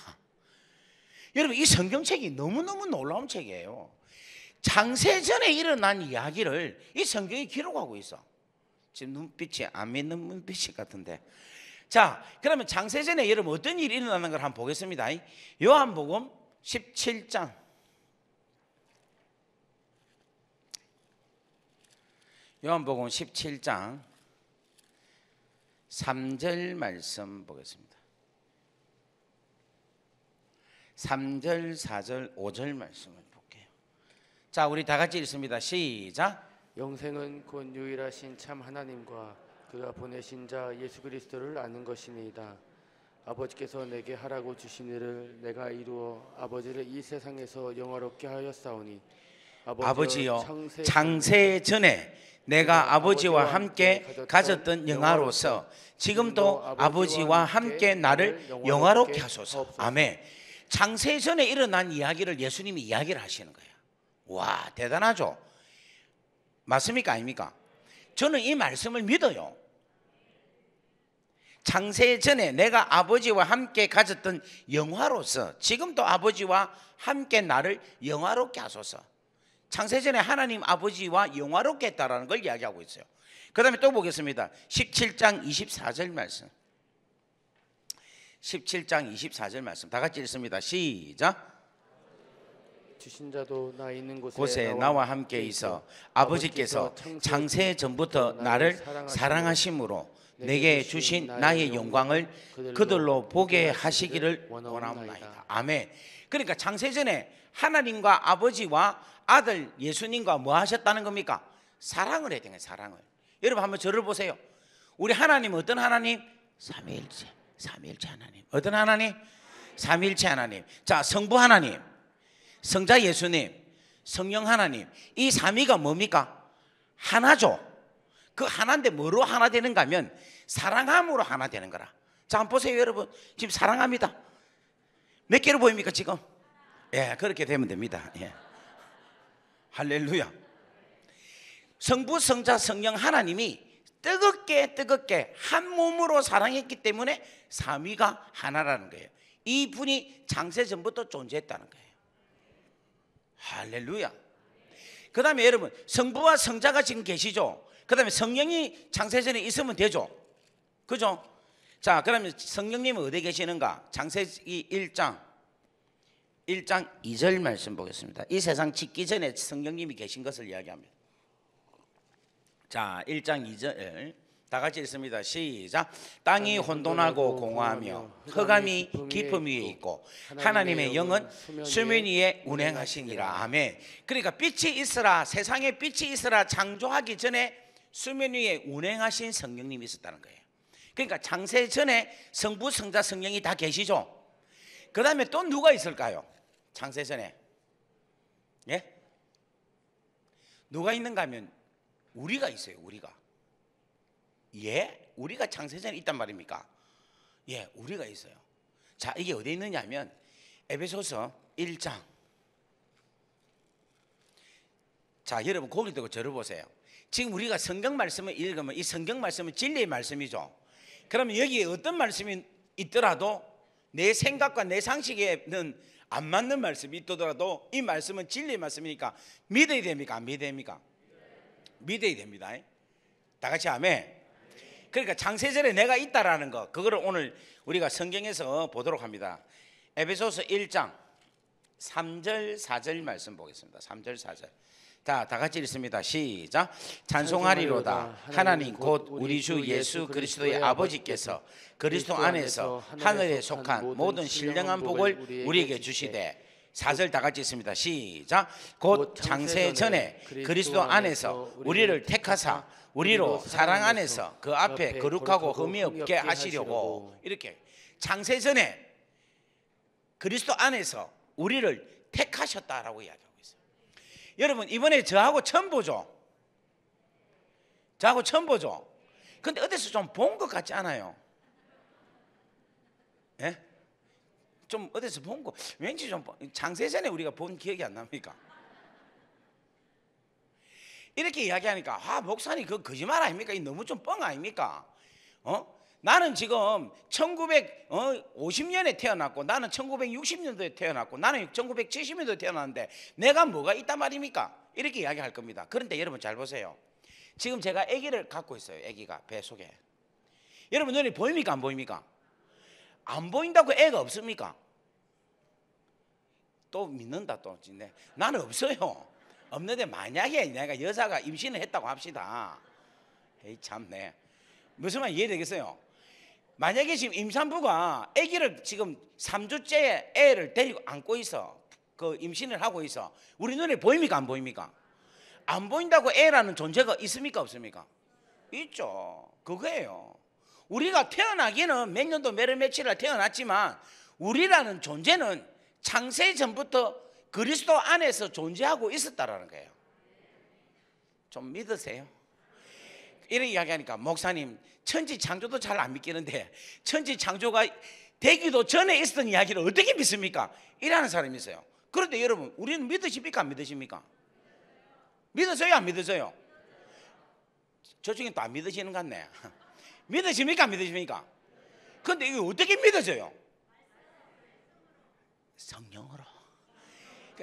여러분, 이 성경책이 너무너무 놀라운 책이에요. 창세전에 일어난 이야기를 이 성경이 기록하고 있어. 지금 눈빛이 안 믿는 눈빛이 같은데. 자, 그러면 창세전에 여러분 어떤 일이 일어나는 걸 한번 보겠습니다. 요한복음 17장. 요한복음 17장 3절 말씀 보겠습니다. 3절, 4절, 5절 말씀을 볼게요. 자, 우리 다 같이 읽습니다. 시작. 영생은 곧 유일하신 참 하나님과 그가 보내신 자 예수 그리스도를 아는 것이니이다. 아버지께서 내게 하라고 주신 일을 내가 이루어 아버지를 이 세상에서 영화롭게 하였사오니 아버지여, 창세 전에 내가 아버지와 함께 가졌던 영화로서 지금도 아버지와 함께 나를 영화롭게 하소서. 아멘. 창세 전에 일어난 이야기를 예수님이 이야기를 하시는 거예요. 와, 대단하죠? 맞습니까? 아닙니까? 저는 이 말씀을 믿어요. 창세 전에 내가 아버지와 함께 가졌던 영화로서 지금도 아버지와 함께 나를 영화롭게 하소서. 창세 전에 하나님 아버지와 영화롭게 했다라는 걸 이야기하고 있어요. 그 다음에 또 보겠습니다. 17장 24절 말씀. 17장 24절 말씀 다 같이 읽습니다. 시작. 주신 자도 나 있는 곳에 나와 함께 있어 아버지께서 창세 전부터 나를 사랑하심으로 내게 주신 나의 영광을 그들로 보게 하시기를 원하옵나이다. 아멘. 그러니까 창세전에 하나님과 아버지와 아들 예수님과 뭐 하셨다는 겁니까? 사랑을 해야 되는 거예요. 사랑을. 여러분 한번 저를 보세요. 우리 하나님 어떤 하나님? 삼위일체 하나님. 어떤 하나님? 삼위일체 하나님. 자, 성부 하나님, 성자 예수님, 성령 하나님, 이 삼위가 뭡니까? 하나죠. 그 하나인데 뭐로 하나 되는가 하면 사랑함으로 하나 되는 거라. 자, 한번 보세요 여러분. 지금 사랑합니다. 몇 개로 보입니까 지금? 예, 그렇게 되면 됩니다. 예. 할렐루야. 성부, 성자, 성령 하나님이 뜨겁게 한 몸으로 사랑했기 때문에 삼위가 하나라는 거예요. 이 분이 창세 전부터 존재했다는 거예요. 할렐루야. 그 다음에 여러분 성부와 성자가 지금 계시죠. 그 다음에 성령이 창세전에 있으면 되죠. 그죠? 자, 그러면 성령님은 어디에 계시는가? 창세기 1장 2절 말씀 보겠습니다. 이 세상 짓기 전에 성령님이 계신 것을 이야기합니다. 자, 1장 2절 다 같이 읽습니다. 시작. 땅이 혼돈하고 공허하며 흑암이 깊음 위에 있고 하나님의 영은 수면 위에 운행하시니라. 아멘. 그러니까 빛이 있으라, 세상에 빛이 있으라 창조하기 전에 수면 위에 운행하신 성령님이 있었다는 거예요. 그러니까 창세 전에 성부, 성자, 성령이 다 계시죠. 그 다음에 또 누가 있을까요? 창세 전에 예? 누가 있는가 하면 우리가 있어요. 우리가. 예? 우리가 창세전에 있단 말입니까? 예, 우리가 있어요. 자, 이게 어디에 있느냐 하면 에베소서 1장. 자, 여러분 고개 들고 저를 보세요. 지금 우리가 성경 말씀을 읽으면 이 성경 말씀은 진리의 말씀이죠. 그러면 여기에 어떤 말씀이 있더라도 내 생각과 내 상식에는 안 맞는 말씀이 있더라도 이 말씀은 진리의 말씀이니까 믿어야 됩니까? 안 믿어야 됩니까? 믿어야 됩니다. 다 같이 아멘. 그러니까 창세전에 내가 있다라는 거, 그거를 오늘 우리가 성경에서 보도록 합니다. 에베소서 1장 3절 4절 말씀 보겠습니다. 3절 4절. 다 같이 읽습니다. 시작. 찬송하리로다 하나님 곧 우리 주 예수 그리스도의 아버지께서 그리스도 안에서 하늘에 속한 모든 신령한 복을 우리에게 주시되. 4절 다 같이 있습니다. 시작. 곧 창세 전에 그리스도 안에서 우리를 택하사 우리로 사랑 안에서 그 앞에 거룩하고 흠이 없게 하시려고. 이렇게 창세 전에 그리스도 안에서 우리를 택하셨다라고 이야기하고 있어요. 여러분 이번에 저하고 처음 보죠. 저하고 처음 보죠. 근데 어디서 좀 본 것 같지 않아요? 예? 좀 어디서 본 거 왠지 좀 창세전에 우리가 본 기억이 안 납니까? 이렇게 이야기하니까 아 목사님 그거 거짓말 아닙니까? 너무 좀 뻥 아닙니까? 나는 지금 1950년에 태어났고 나는 1960년도에 태어났고 나는 1970년도에 태어났는데 내가 뭐가 있단 말입니까? 이렇게 이야기할 겁니다. 그런데 여러분 잘 보세요. 지금 제가 아기를 갖고 있어요. 아기가 뱃속에. 여러분 눈에 보입니까? 안 보입니까? 안 보인다고 애가 없습니까? 또 믿는다 또. 나는 없어요. 없는데 만약에 내가 여자가 임신을 했다고 합시다. 에이 참네. 무슨 말 이해되겠어요? 만약에 지금 임산부가 아기를 지금 3주째 애를 데리고 안고 있어. 그 임신을 하고 있어. 우리 눈에 보입니까? 안 보입니까? 안 보인다고 애라는 존재가 있습니까? 없습니까? 있죠. 그거예요. 우리가 태어나기는 몇 년도 몇월 며칠을 태어났지만 우리라는 존재는 창세 전부터 그리스도 안에서 존재하고 있었다라는 거예요. 좀 믿으세요? 이렇게 이야기하니까 목사님 천지 창조도 잘 안 믿기는데 천지 창조가 되기도 전에 있었던 이야기를 어떻게 믿습니까? 이라는 사람이 있어요. 그런데 여러분 우리는 믿으십니까? 안 믿으십니까? 믿으세요? 안 믿으세요? 저쪽에 또 안 믿으시는 것 같네. 믿으십니까? 안 믿으십니까? 그런데 이게 어떻게 믿어져요? 성령으로.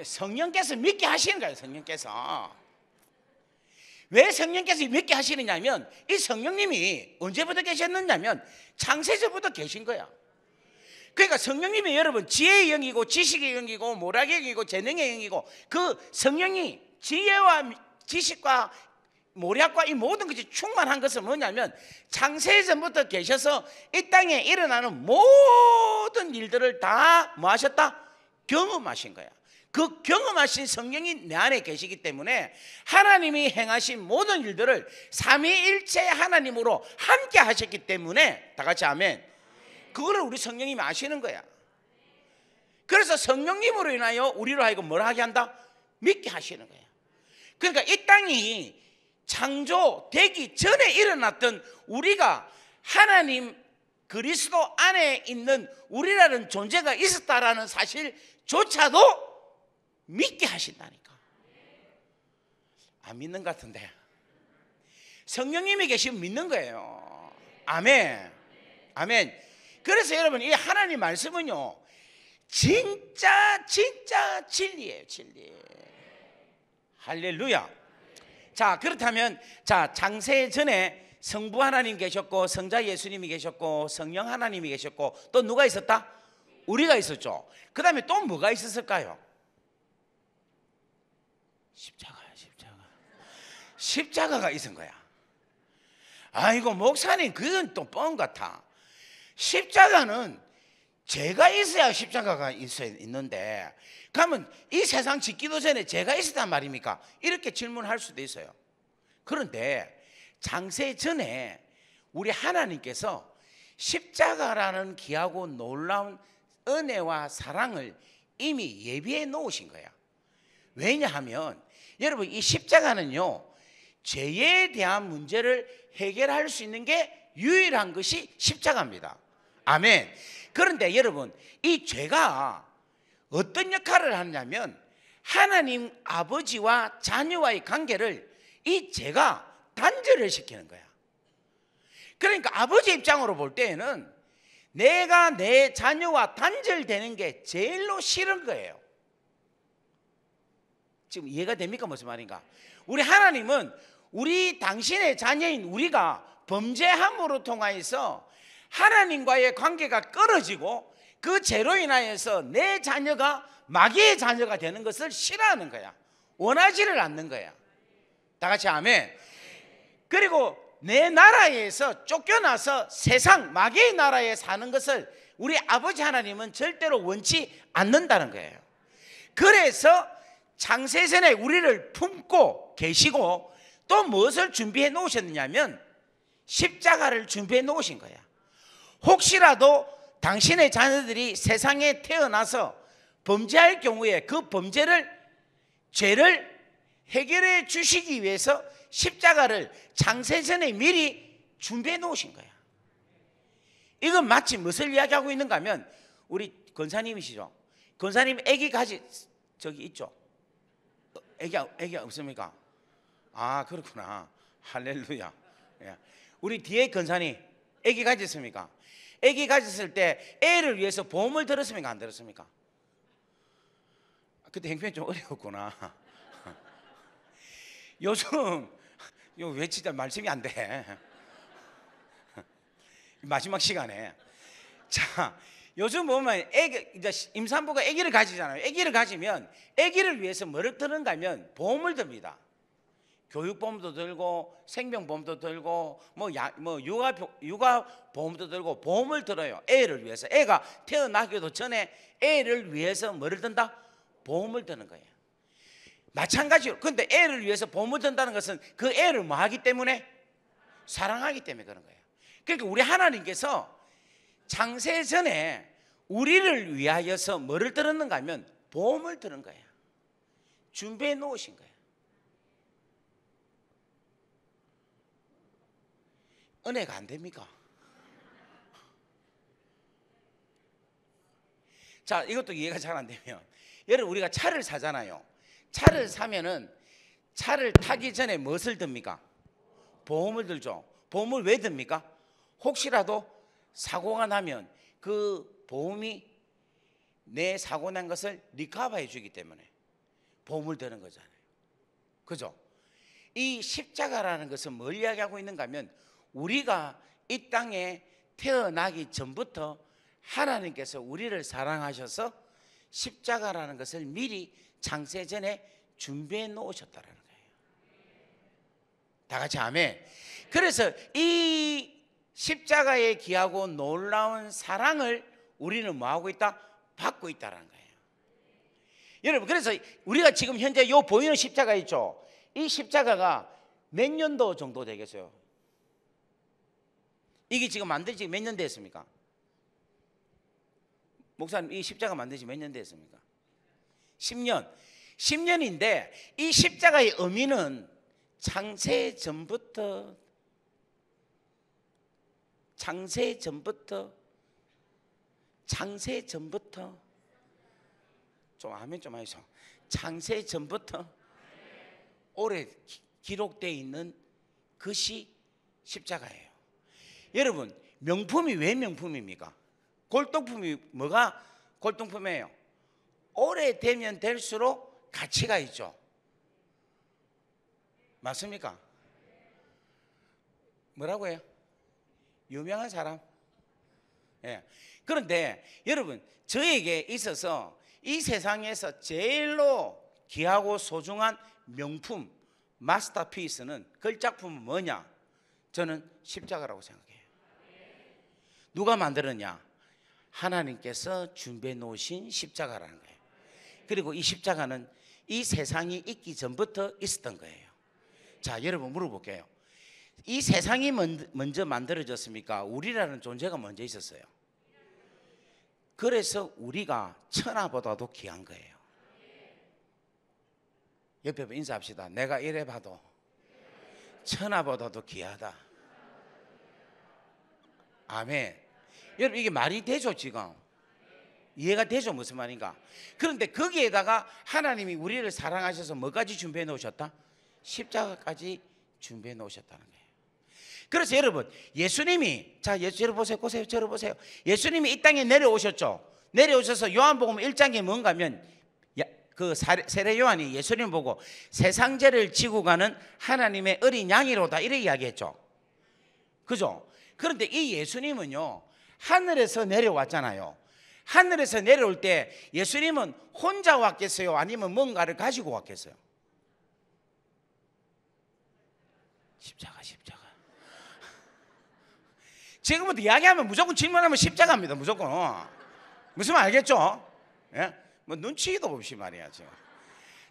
성령께서 믿게 하시는 거예요. 성령께서. 왜 성령께서 믿게 하시느냐면 이 성령님이 언제부터 계셨느냐면 창세전부터 계신 거야. 그러니까 성령님이 여러분 지혜의 영이고 지식의 영이고 모락의 영이고 재능의 영이고 그 성령이 지혜와 지식과 모략과 이 모든 것이 충만한 것은 뭐냐면 창세전부터 계셔서 이 땅에 일어나는 모든 일들을 다 뭐 하셨다? 경험하신 거야. 그 경험하신 성령이 내 안에 계시기 때문에 하나님이 행하신 모든 일들을 삼위일체 하나님으로 함께 하셨기 때문에 다 같이 아멘. 그거를 우리 성령님이 아시는 거야. 그래서 성령님으로 인하여 우리로 하여금 뭘 하게 한다? 믿게 하시는 거야. 그러니까 이 땅이 창조되기 전에 일어났던 우리가 하나님 그리스도 안에 있는 우리라는 존재가 있었다라는 사실조차도 믿게 하신다니까. 안 믿는 것 같은데 성령님이 계시면 믿는 거예요. 아멘. 아멘. 그래서 여러분 이 하나님 말씀은요 진짜 진리예요. 진리. 할렐루야. 자, 그렇다면 자, 창세 전에 성부 하나님 계셨고 성자 예수님이 계셨고 성령 하나님이 계셨고 또 누가 있었다? 우리가 있었죠. 그 다음에 또 뭐가 있었을까요? 십자가야. 십자가가 있은 거야. 아이고 목사님 그건 또 뻥 같아. 십자가는 죄가 있어야 십자가가 있는데 그러면 이 세상 짓기도 전에 죄가 있었단 말입니까? 이렇게 질문할 수도 있어요. 그런데 창세 전에 우리 하나님께서 십자가라는 귀하고 놀라운 은혜와 사랑을 이미 예비해 놓으신 거야. 왜냐하면 여러분 이 십자가는요 죄에 대한 문제를 해결할 수 있는 게 유일한 것이 십자가입니다. 아멘. 그런데 여러분 이 죄가 어떤 역할을 하냐면 하나님 아버지와 자녀와의 관계를 이 죄가 단절을 시키는 거야. 그러니까 아버지 입장으로 볼 때에는 내가 내 자녀와 단절되는 게 제일로 싫은 거예요. 지금 이해가 됩니까? 무슨 말인가? 우리 하나님은 우리 당신의 자녀인 우리가 범죄함으로 통하여서 하나님과의 관계가 끊어지고 그 죄로 인하여서 내 자녀가 마귀의 자녀가 되는 것을 싫어하는 거야. 원하지를 않는 거야. 다 같이 아멘. 그리고 내 나라에서 쫓겨나서 세상 마귀의 나라에 사는 것을 우리 아버지 하나님은 절대로 원치 않는다는 거예요. 그래서 창세전에 우리를 품고 계시고 또 무엇을 준비해 놓으셨느냐면 십자가를 준비해 놓으신 거야. 혹시라도 당신의 자녀들이 세상에 태어나서 범죄할 경우에 그 죄를 해결해 주시기 위해서 십자가를 창세전에 미리 준비해 놓으신 거야. 이건 마치 무엇을 이야기하고 있는가 하면 우리 권사님이시죠. 권사님 아기 가지 저기 있죠. 아기 없습니까? 아 그렇구나. 할렐루야. 우리 뒤에 권사님 아기 가졌습니까? 아기 가졌을 때 애를 위해서 보험을 들었습니까? 안 들었습니까? 그때 형편이 좀 어려웠구나. 요즘 왜 진짜 말씀이 안 돼? 마지막 시간에 자 요즘 보면 이제 임산부가 아기를 가지잖아요. 아기를 가지면 아기를 위해서 뭐를 드는가 하면 보험을 듭니다. 교육보험도 들고 생명보험도 들고 육아보험도 들고 보험을 들어요. 애를 위해서. 애가 태어나기도 전에 애를 위해서 뭐를 든다? 보험을 드는 거예요. 마찬가지로 근데 애를 위해서 보험을 든다는 것은 그 애를 뭐 하기 때문에? 사랑하기 때문에 그런 거예요. 그러니까 우리 하나님께서 창세 전에 우리를 위하여서 뭐를 들었는가 하면 보험을 들은 거예요. 준비해 놓으신 거예요. 은혜가 안 됩니까? 자, 이것도 이해가 잘 안 되면 여러분 우리가 차를 사잖아요. 차를 사면은 차를 타기 전에 무엇을 듭니까? 보험을 들죠. 보험을 왜 듭니까? 혹시라도 사고가 나면 그 보험이 내 사고 난 것을 리커버해 주기 때문에 보험을 드는 거잖아요. 그죠? 이 십자가라는 것은 뭘 이야기하고 있는가 하면 우리가 이 땅에 태어나기 전부터 하나님께서 우리를 사랑하셔서 십자가라는 것을 미리 창세 전에 준비해 놓으셨다는 거예요. 다 같이 아멘. 그래서 이 십자가의 귀하고 놀라운 사랑을 우리는 뭐하고 있다? 받고 있다는 거예요. 여러분, 그래서 우리가 지금 현재 요 보이는 십자가 있죠? 이 십자가가 몇 년도 정도 되겠어요? 이게 지금 만든 지 몇 년 됐습니까? 목사님, 이 십자가 만든 지 몇 년 됐습니까? 10년. 10년인데 이 십자가의 의미는 창세 전부터 좀 아멘 좀 하시죠. 창세 전부터 오래 기록되어 있는 것이 십자가예요. 여러분, 명품이 왜 명품입니까? 골동품이 뭐가 골동품이에요? 오래되면 될수록 가치가 있죠. 맞습니까? 뭐라고 해요? 유명한 사람. 예. 그런데 여러분, 저에게 있어서 이 세상에서 제일로 귀하고 소중한 명품, 마스터피스는 걸작품은 뭐냐? 저는 십자가라고 생각해요. 누가 만들었냐? 하나님께서 준비해 놓으신 십자가라는 거예요. 그리고 이 십자가는 이 세상이 있기 전부터 있었던 거예요. 자, 여러분 물어볼게요. 이 세상이 먼저 만들어졌습니까? 우리라는 존재가 먼저 있었어요. 그래서 우리가 천하보다도 귀한 거예요. 옆에 인사합시다. 내가 이래 봐도 천하보다도 귀하다. 아멘. 여러분, 이게 말이 되죠? 지금 이해가 되죠? 무슨 말인가? 그런데 거기에다가 하나님이 우리를 사랑하셔서 뭐까지 준비해 놓으셨다? 십자가까지 준비해 놓으셨다는 거예요. 그래서 여러분, 예수님이, 자, 저를 보세요. 저를 보세요. 예수님이 이 땅에 내려오셨죠. 내려오셔서 요한복음 1장에 뭔가 하면 그 세례 요한이 예수님 보고 세상 죄를 지고 가는 하나님의 어린 양이로다 이렇게 이야기했죠. 그죠? 그런데 이 예수님은요, 하늘에서 내려왔잖아요. 하늘에서 내려올 때 예수님은 혼자 왔겠어요? 아니면 뭔가를 가지고 왔겠어요? 십자가. 지금부터 이야기하면 무조건 질문하면 십자가입니다. 무조건. 무슨 말 알겠죠? 예? 뭐 눈치도 없이 말이야 지금.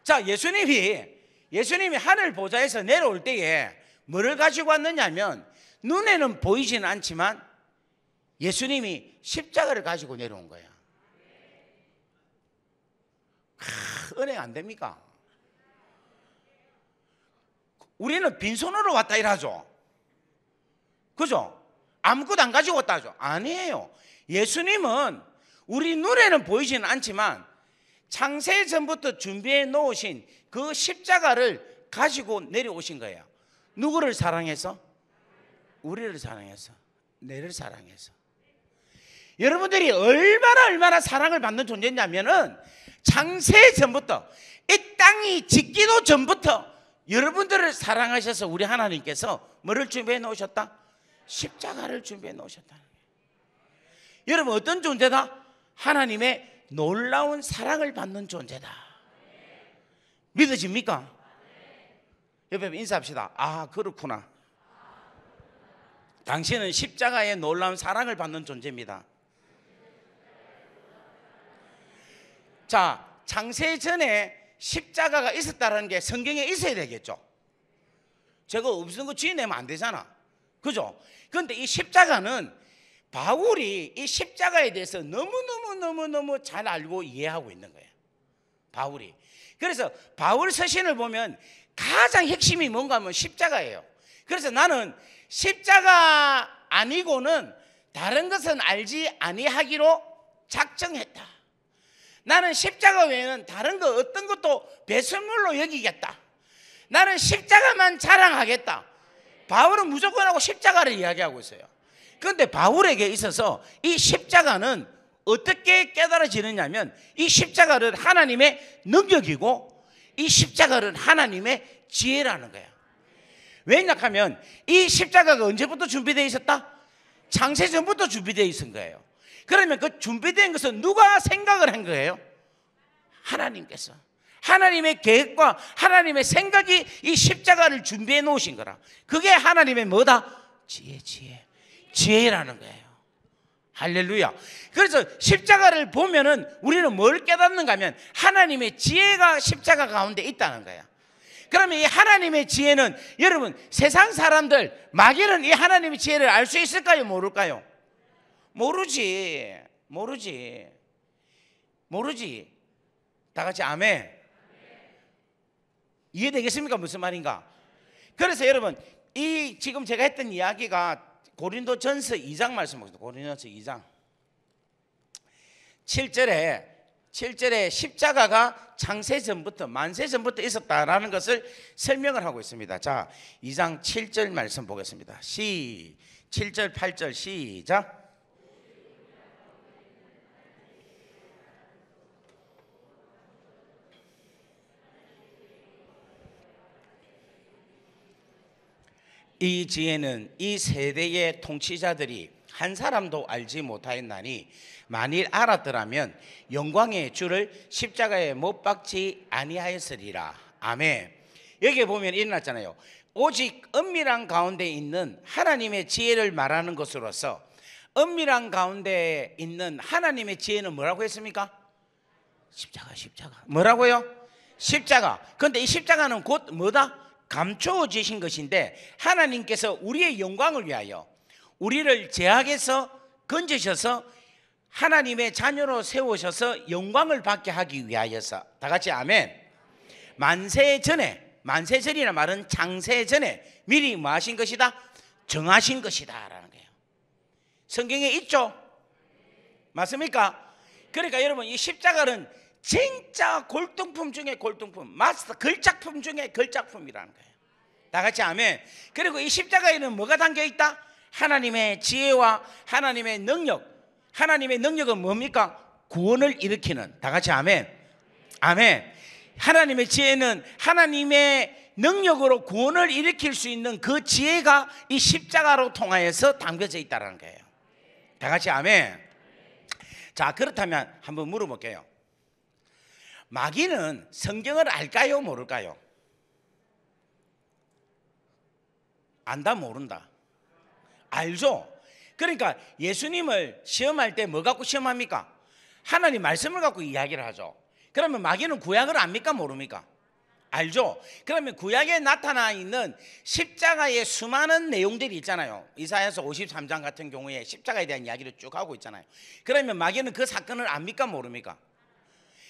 자, 예수님이 하늘 보좌에서 내려올 때에 뭐를 가지고 왔느냐면, 눈에는 보이지는 않지만 예수님이 십자가를 가지고 내려온 거야. 은혜 안 됩니까? 우리는 빈손으로 왔다 이러죠. 그죠? 아무것도 안 가지고 왔다 하죠. 아니에요. 예수님은 우리 눈에는 보이지는 않지만 창세 전부터 준비해 놓으신 그 십자가를 가지고 내려오신 거예요. 누구를 사랑해서? 우리를 사랑해서, 내를 사랑해서. 여러분들이 얼마나 사랑을 받는 존재냐면은 창세 전부터, 이 땅이 짓기도 전부터 여러분들을 사랑하셔서 우리 하나님께서 뭐를 준비해 놓으셨다? 십자가를 준비해 놓으셨다는 거예요. 여러분, 어떤 존재다? 하나님의 놀라운 사랑을 받는 존재다. 믿어집니까? 옆에 인사합시다. 아, 그렇구나. 당신은 십자가의 놀라운 사랑을 받는 존재입니다. 자, 창세 전에 십자가가 있었다는 게 성경에 있어야 되겠죠. 제가 없는 거 지어내면 안 되잖아. 그죠? 그런데 이 십자가는 바울이 이 십자가에 대해서 너무 잘 알고 이해하고 있는 거예요. 바울이. 그래서 바울 서신을 보면 가장 핵심이 뭔가 하면 십자가예요. 그래서 나는 십자가 아니고는 다른 것은 알지 아니하기로 작정했다. 나는 십자가 외에는 다른 거 어떤 것도 배설물로 여기겠다. 나는 십자가만 자랑하겠다. 바울은 무조건 하고 십자가를 이야기하고 있어요. 그런데 바울에게 있어서 이 십자가는 어떻게 깨달아지느냐면, 이 십자가를 하나님의 능력이고 이 십자가는 하나님의 지혜라는 거야. 왜냐하면 이 십자가가 언제부터 준비되어 있었다? 창세 전부터 준비되어 있은 거예요. 그러면 그 준비된 것은 누가 생각을 한 거예요? 하나님께서. 하나님의 계획과 하나님의 생각이 이 십자가를 준비해 놓으신 거라. 그게 하나님의 뭐다? 지혜라는 거예요. 할렐루야. 그래서 십자가를 보면은 우리는 뭘 깨닫는가 하면 하나님의 지혜가 십자가 가운데 있다는 거야. 그러면 이 하나님의 지혜는 여러분 세상 사람들 마귀는 이 하나님의 지혜를 알 수 있을까요? 모를까요? 모르지. 다 같이 아멘. 이해되겠습니까? 무슨 말인가? 그래서 여러분 이 지금 제가 했던 이야기가 고린도전서 2장 말씀 보겠습니다. 고린도전서 2장 7절에 십자가가 창세 전부터 만세 전부터 있었다라는 것을 설명을 하고 있습니다. 자, 2장 7절 말씀 보겠습니다. 7절 8절 시작. 이 지혜는 이 세대의 통치자들이 한 사람도 알지 못하였나니 만일 알았더라면 영광의 주를 십자가에 못 박지 아니하였으리라. 아멘. 여기 보면 일어났잖아요. 오직 은밀한 가운데 있는 하나님의 지혜를 말하는 것으로서 은밀한 가운데 있는 하나님의 지혜는 뭐라고 했습니까? 십자가. 뭐라고요? 십자가. 그런데 이 십자가는 곧 뭐다? 감추어지신 것인데 하나님께서 우리의 영광을 위하여 우리를 죄악에서 건지셔서 하나님의 자녀로 세우셔서 영광을 받게 하기 위하여서. 다 같이 아멘. 만세 전이라는 말은 창세 전에 미리 뭐 하신 것이다? 정하신 것이다 라는 거예요. 성경에 있죠? 맞습니까? 그러니까 여러분 이 십자가는 진짜 골동품 중에 골동품, 마스터 걸작품 중에 걸작품이라는 거예요. 다 같이 아멘. 그리고 이 십자가에는 뭐가 담겨 있다? 하나님의 지혜와 하나님의 능력. 하나님의 능력은 뭡니까? 구원을 일으키는. 다 같이 아멘. 아멘. 하나님의 지혜는 하나님의 능력으로 구원을 일으킬 수 있는 그 지혜가 이 십자가로 통하여서 담겨져 있다는 거예요. 다 같이 아멘. 자, 그렇다면 한번 물어볼게요. 마귀는 성경을 알까요? 모를까요? 안다 모른다? 알죠? 그러니까 예수님을 시험할 때 뭐 갖고 시험합니까? 하나님 말씀을 갖고 이야기를 하죠. 그러면 마귀는 구약을 압니까? 모릅니까? 알죠? 그러면 구약에 나타나 있는 십자가의 수많은 내용들이 있잖아요. 이사야서 53장 같은 경우에 십자가에 대한 이야기를 쭉 하고 있잖아요. 그러면 마귀는 그 사건을 압니까? 모릅니까?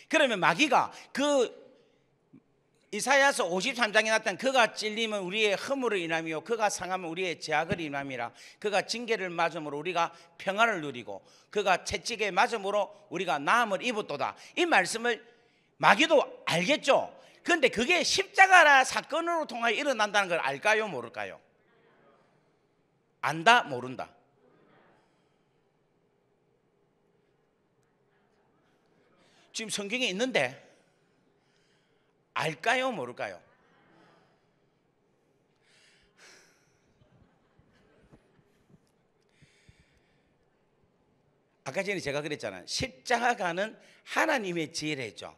그러면 마귀가 그 이사야서 53장에 나타난 그가 찔리면 우리의 허물을 인함이요 그가 상하면 우리의 죄악을 인함이라. 그가 징계를 맞음으로 우리가 평안을 누리고 그가 채찍에 맞음으로 우리가 나음을 입었도다. 이 말씀을 마귀도 알겠죠. 그런데 그게 십자가 사건으로 통하여 일어난다는 걸 알까요? 모를까요? 안다 모른다? 지금 성경에 있는데 알까요? 모를까요? 아까 전에 제가 그랬잖아요. 십자가는 하나님의 지혜를 했죠.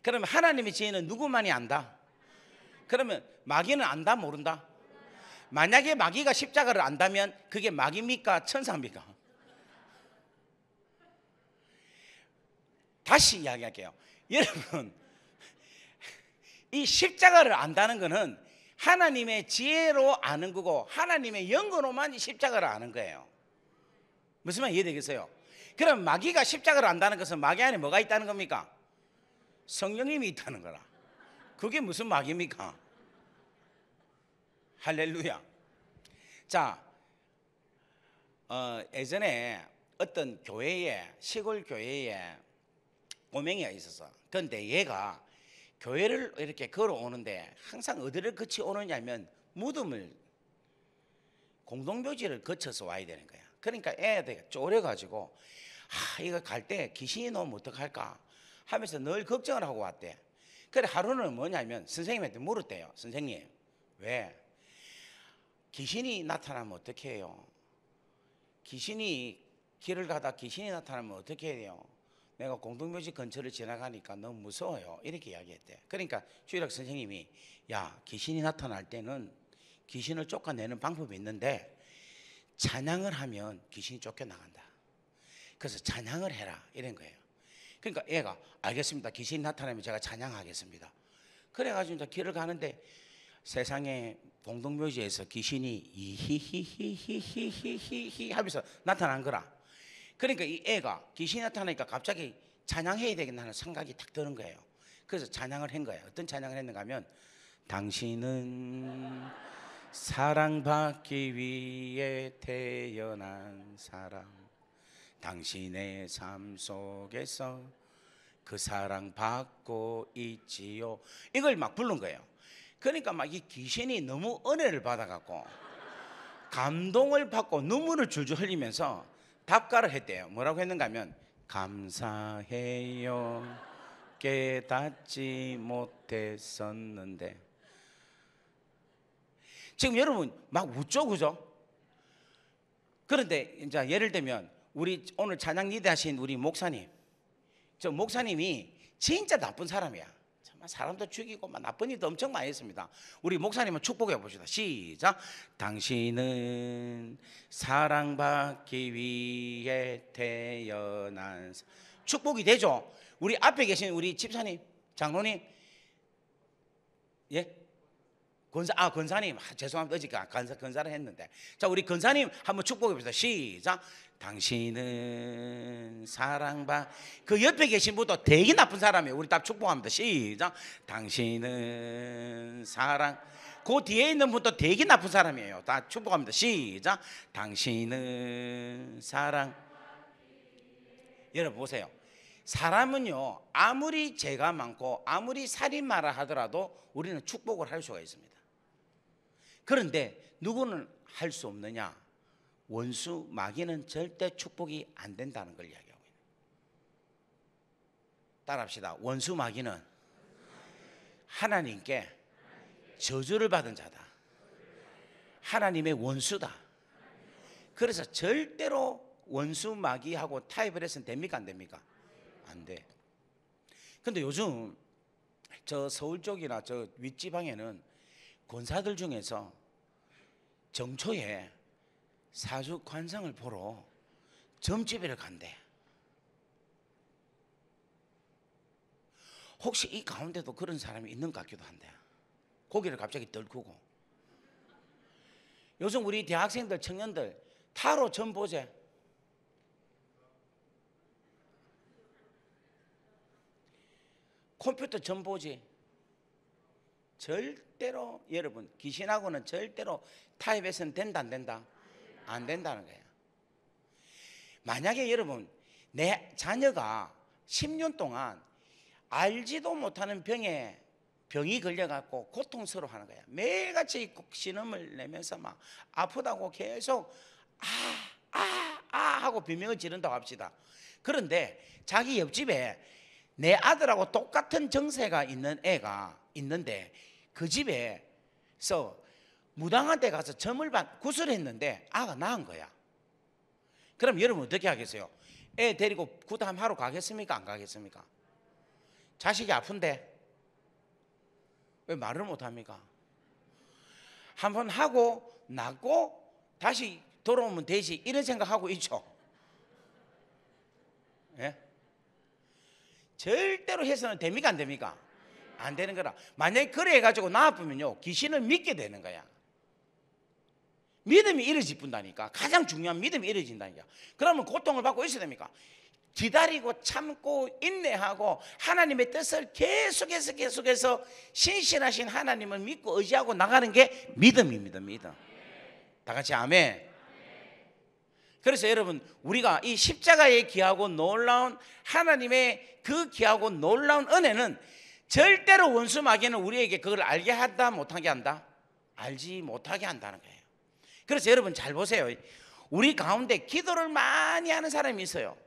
그러면 하나님의 지혜는 누구만이 안다? 그러면 마귀는 안다 모른다? 만약에 마귀가 십자가를 안다면 그게 마귀입니까? 천사입니까? 다시 이야기할게요. 여러분 이 십자가를 안다는 것은 하나님의 지혜로 아는 거고 하나님의 영으로만 이 십자가를 아는 거예요. 무슨 말 이해되겠어요? 그럼 마귀가 십자가를 안다는 것은 마귀 안에 뭐가 있다는 겁니까? 성령님이 있다는 거라. 그게 무슨 마귀입니까? 할렐루야. 자, 예전에 어떤 교회에 시골 교회에 꼬맹이가 있었어. 그런데 얘가 교회를 이렇게 걸어오는데 항상 어디를 거치 오느냐면 무덤을 공동묘지를 거쳐서 와야 되는 거야. 그러니까 애가 쫄여가지고 이거 갈 때 귀신이 나오면 어떡할까 하면서 늘 걱정을 하고 왔대. 그래 하루는 뭐냐면 선생님한테 물었대요. 선생님 왜 귀신이 나타나면 어떻게 해요? 귀신이 길을 가다 귀신이 나타나면 어떻게 해야 돼요? 내가 공동묘지 근처를 지나가니까 너무 무서워요. 이렇게 이야기했대. 그러니까 주일학 선생님이 야, 귀신이 나타날 때는 귀신을 쫓아내는 방법이 있는데 찬양을 하면 귀신이 쫓겨나간다. 그래서 찬양을 해라 이런 거예요. 그러니까 얘가 알겠습니다. 귀신이 나타나면 제가 찬양하겠습니다. 그래가지고 이제 길을 가는데 세상에 공동묘지에서 귀신이 이히히히히히히히 하면서 나타난 거라. 그러니까 이 애가 귀신이 나타나니까 갑자기 찬양해야 되겠나 하는 생각이 탁 드는 거예요. 그래서 찬양을 한 거예요. 어떤 찬양을 했는가 하면 당신은 사랑받기 위해 태어난 사람, 당신의 삶 속에서 그 사랑 받고 있지요. 이걸 막 부른 거예요. 그러니까 막 이 귀신이 너무 은혜를 받아갖고 감동을 받고 눈물을 줄줄 흘리면서 답가를 했대요. 뭐라고 했는가 하면 감사해요 깨닫지 못했었는데. 지금 여러분 막 웃죠, 그죠? 그런데 이제 예를 들면 우리 오늘 찬양 리드하신 우리 목사님, 저 목사님이 진짜 나쁜 사람이야. 정말 사람도 죽이고 막 나쁜 일도 엄청 많이 했습니다. 우리 목사님은 축복해 봅시다. 시작. 당신은 사랑받기 위해 태어난 축복이 되죠. 우리 앞에 계신 우리 집사님, 장로님, 예? 권사님, 죄송합니다. 어제 권사를 했는데. 자, 우리 권사님 한번 축복해 봅시다. 시작. 당신은 그 옆에 계신 분도 되게 나쁜 사람이에요. 우리 딱 축복합니다. 시작. 당신은 그 뒤에 있는 분도 되게 나쁜 사람이에요. 다 축복합니다. 시작. 당신은 여러분 보세요. 사람은요, 아무리 죄가 많고 아무리 살인마라 하더라도 우리는 축복을 할 수가 있습니다. 그런데 누구는 할 수 없느냐? 원수 마귀는 절대 축복이 안 된다는 걸 이야기하고 있는. 따라합시다. 원수 마귀는 하나님께 저주를 받은 자다. 하나님의 원수다. 그래서 절대로 원수 마귀하고 타협을 해서는 됩니까, 안 됩니까? 안 돼. 근데 요즘 저 서울 쪽이나 저 윗지방에는 권사들 중에서 정초에 사주 관상을 보러 점집에 간대. 혹시 이 가운데도 그런 사람이 있는 것 같기도 한데 고개를 갑자기 떨구고. 요즘 우리 대학생들, 청년들 타로 점 보재. 컴퓨터 점 보지. 절대로 여러분 귀신하고는 절대로 타협해서는 된다, 안 된다? 안 된다는 거예요. 만약에 여러분 내 자녀가 10년 동안 알지도 못하는 병이 걸려갖고 고통스러워하는 거야. 매일같이 신음을 내면서 막 아프다고 계속 하고 비명을 지른다고 합시다. 그런데 자기 옆집에 내 아들하고 똑같은 정세가 있는 애가 있는데 그 집에서 무당한테 가서 점을 구슬했는데 아가 낳은 거야. 그럼 여러분 어떻게 하겠어요? 애 데리고 구담하러 가겠습니까, 안 가겠습니까? 자식이 아픈데 왜 말을 못합니까? 한번 하고 낳고 다시 돌아오면 되지, 이런 생각하고 있죠. 예? 절대로 해서는 됩니까, 안 됩니까? 안 되는 거라. 만약에 그래 해가지고 나아보면요, 귀신을 믿게 되는 거야. 믿음이 이루어진다니까. 가장 중요한 믿음이 이루어진다니까. 그러면 고통을 받고 있어야 됩니까? 기다리고 참고 인내하고 하나님의 뜻을 계속해서 신실하신 하나님을 믿고 의지하고 나가는 게 믿음입니다. 믿음. 다 같이 아멘. 그래서 여러분 우리가 이 십자가의 귀하고 놀라운 하나님의 그 귀하고 놀라운 은혜는 절대로 원수 마귀는 우리에게 그걸 알게 한다, 못하게 한다? 알지 못하게 한다는 거예요. 그래서 여러분 잘 보세요. 우리 가운데 기도를 많이 하는 사람이 있어요.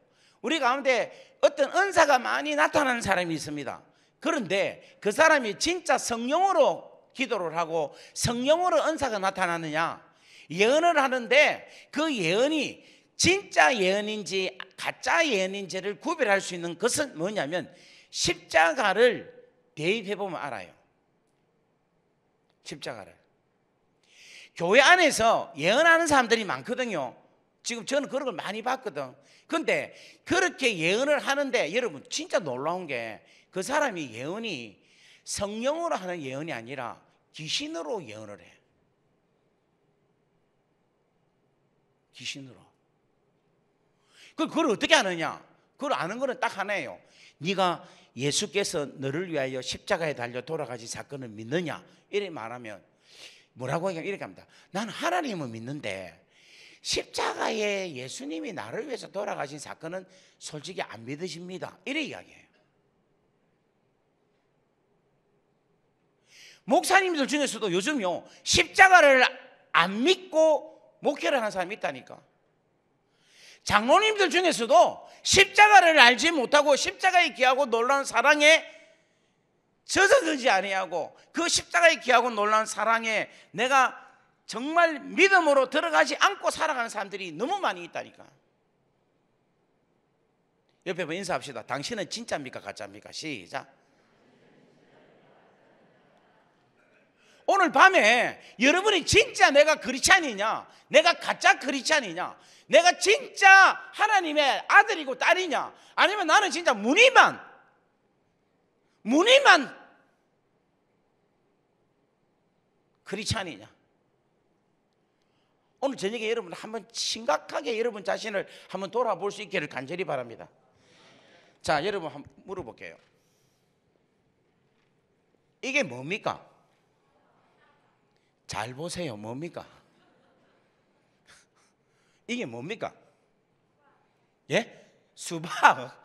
우리 가운데 어떤 은사가 많이 나타나는 사람이 있습니다. 그런데 그 사람이 진짜 성령으로 기도를 하고 성령으로 은사가 나타나느냐? 예언을 하는데 그 예언이 진짜 예언인지 가짜 예언인지를 구별할 수 있는 것은 뭐냐면 십자가를 대입해 보면 알아요. 십자가를. 교회 안에서 예언하는 사람들이 많거든요. 지금 저는 그런 걸 많이 봤거든. 그런데 그렇게 예언을 하는데 여러분 진짜 놀라운 게 그 사람이 예언이 성령으로 하는 예언이 아니라 귀신으로 예언을 해. 귀신으로. 그걸 어떻게 아느냐? 그걸 아는 거는 딱 하나예요. 네가 예수께서 너를 위하여 십자가에 달려 돌아가신 사건을 믿느냐? 이렇게 말하면 뭐라고 하냐? 이렇게 합니다. 나는 하나님을 믿는데 십자가에 예수님이 나를 위해서 돌아가신 사건은 솔직히 안 믿으십니다. 이래 이야기해요. 목사님들 중에서도 요즘요 십자가를 안 믿고 목회를 하는 사람이 있다니까. 장로님들 중에서도 십자가를 알지 못하고 십자가에 귀하고 놀라운 사랑에 젖어들지 아니하고 그 십자가에 귀하고 놀라운 사랑에 내가 정말 믿음으로 들어가지 않고 살아가는 사람들이 너무 많이 있다니까. 옆에 뭐 인사합시다. 당신은 진짜입니까 가짜입니까? 시작. 오늘 밤에 여러분이 진짜 내가 크리스찬이냐, 내가 가짜 크리스찬이냐, 내가 진짜 하나님의 아들이고 딸이냐, 아니면 나는 진짜 무늬만 크리스찬이냐. 오늘 저녁에 여러분 한번 심각하게 여러분 자신을 한번 돌아볼 수 있기를 간절히 바랍니다. 자, 여러분 한번 물어볼게요. 이게 뭡니까? 잘 보세요. 뭡니까? 이게 뭡니까? 예? 수박.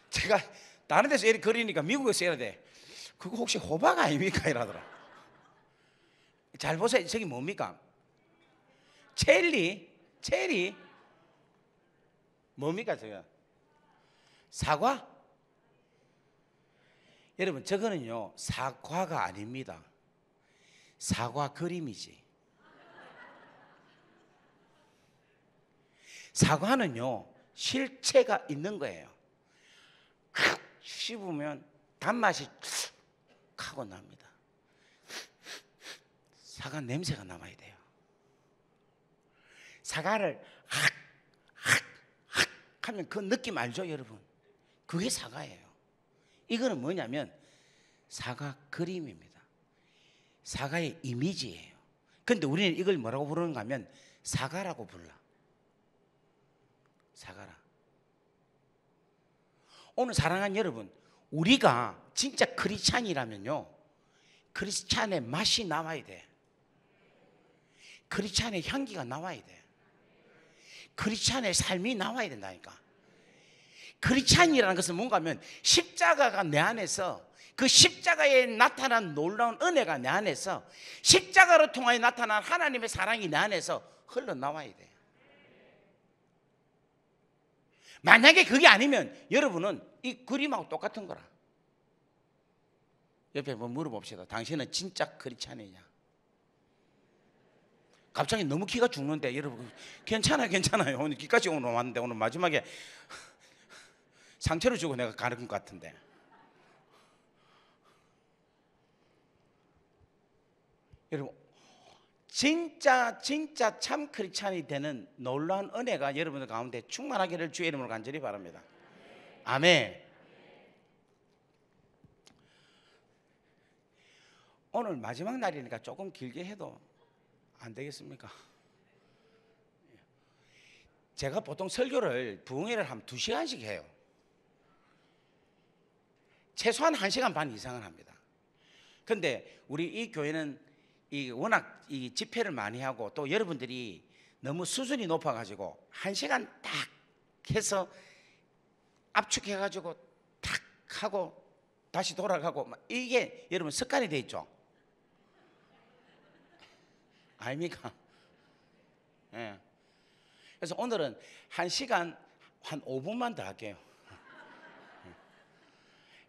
제가 다른 데서 이렇게 그리니까 미국에서 해야 돼. 그거 혹시 호박 아닙니까? 이러더라. 잘 보세요. 저기 뭡니까? 체리. 뭡니까 저거? 사과? 여러분 저거는요 사과가 아닙니다. 사과 그림이지. 사과는요 실체가 있는 거예요. 씹으면 단맛이 하고 납니다. 사과 냄새가 남아야 돼요. 사과를 학 하면 그 느낌 알죠 여러분? 그게 사과예요. 이거는 뭐냐면 사과 그림입니다. 사과의 이미지예요. 그런데 우리는 이걸 뭐라고 부르는가 하면 사과라고 불러. 사과라. 오늘 사랑하는 여러분, 우리가 진짜 크리스찬이라면요 크리스찬의 맛이 나와야 돼. 크리스찬의 향기가 나와야 돼. 크리스찬의 삶이 나와야 된다니까. 크리스찬이라는 것은 뭔가 하면 십자가가 내 안에서, 그 십자가에 나타난 놀라운 은혜가 내 안에서, 십자가로 통하여 나타난 하나님의 사랑이 내 안에서 흘러나와야 돼. 만약에 그게 아니면 여러분은 이 그림하고 똑같은 거라. 옆에 한번 물어봅시다. 당신은 진짜 크리스찬이냐? 갑자기 너무 기가 죽는데 여러분 괜찮아요. 오늘 기까지 오늘 왔는데 오늘 마지막에 상처를 주고 내가 가는 것 같은데. 여러분 진짜 참 크리스찬이 되는 놀라운 은혜가 여러분들 가운데 충만하기를 주의 이름으로 간절히 바랍니다. 아멘. 오늘 마지막 날이니까 조금 길게 해도 안 되겠습니까? 제가 보통 설교를 부흥회를 하면 2시간씩 해요. 최소한 1시간 반 이상은 합니다. 그런데 우리 이 교회는 워낙 이 집회를 많이 하고 또 여러분들이 너무 수준이 높아가지고 1시간 딱 해서 압축해가지고 탁 하고 다시 돌아가고 이게 여러분 습관이 돼 있죠? 아닙니까? 예. 그래서 오늘은 1시간 한 5분만 더 할게요.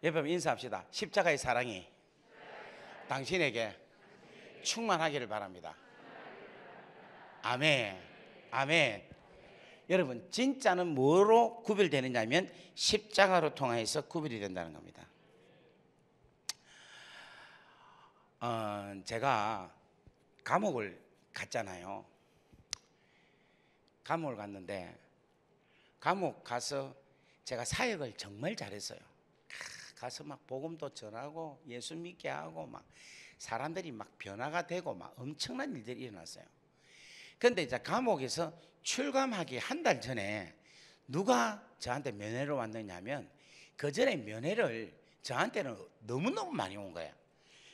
여러분 인사합시다. 십자가의 사랑이 당신에게 충만하기를 바랍니다. 아멘. 아멘. 여러분 진짜는 뭐로 구별되느냐면 십자가로 통하여서 구별이 된다는 겁니다. 제가 감옥을 갔잖아요. 감옥을 갔는데 감옥 가서 제가 사역을 정말 잘했어요. 가서 막 복음도 전하고 예수 믿게 하고 막 사람들이 막 변화가 되고 막 엄청난 일들이 일어났어요. 그런데 이제 감옥에서 출감하기 한 달 전에 누가 저한테 면회를 왔느냐면 그 전에 면회를 저한테는 너무너무 많이 온 거예요.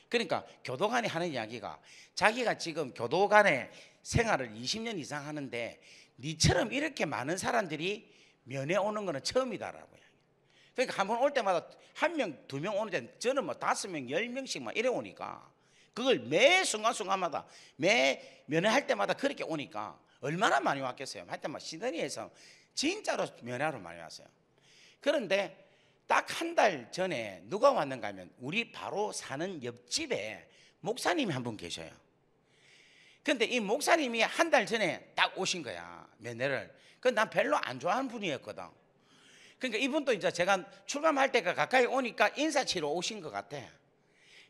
그러니까 교도관이 하는 이야기가 자기가 지금 교도관의 생활을 20년 이상 하는데 니처럼 이렇게 많은 사람들이 면회 오는 거는 처음이다라고요. 그러니까 한 번 올 때마다 한 명, 두 명 오는데 저는 뭐 5명, 10명씩 막 이래 오니까 그걸 매 순간순간마다 매 면회할 때마다 그렇게 오니까 얼마나 많이 왔겠어요. 하여튼 막 시드니에서 진짜로 면회하러 많이 왔어요. 그런데 딱 한 달 전에 누가 왔는가 하면 우리 바로 사는 옆집에 목사님이 한 분 계셔요. 근데 이 목사님이 한 달 전에 딱 오신 거야, 면회를. 근데 난 별로 안 좋아하는 분이었거든. 그러니까 이분도 이제 제가 출감할 때가 가까이 오니까 인사치러 오신 것 같아.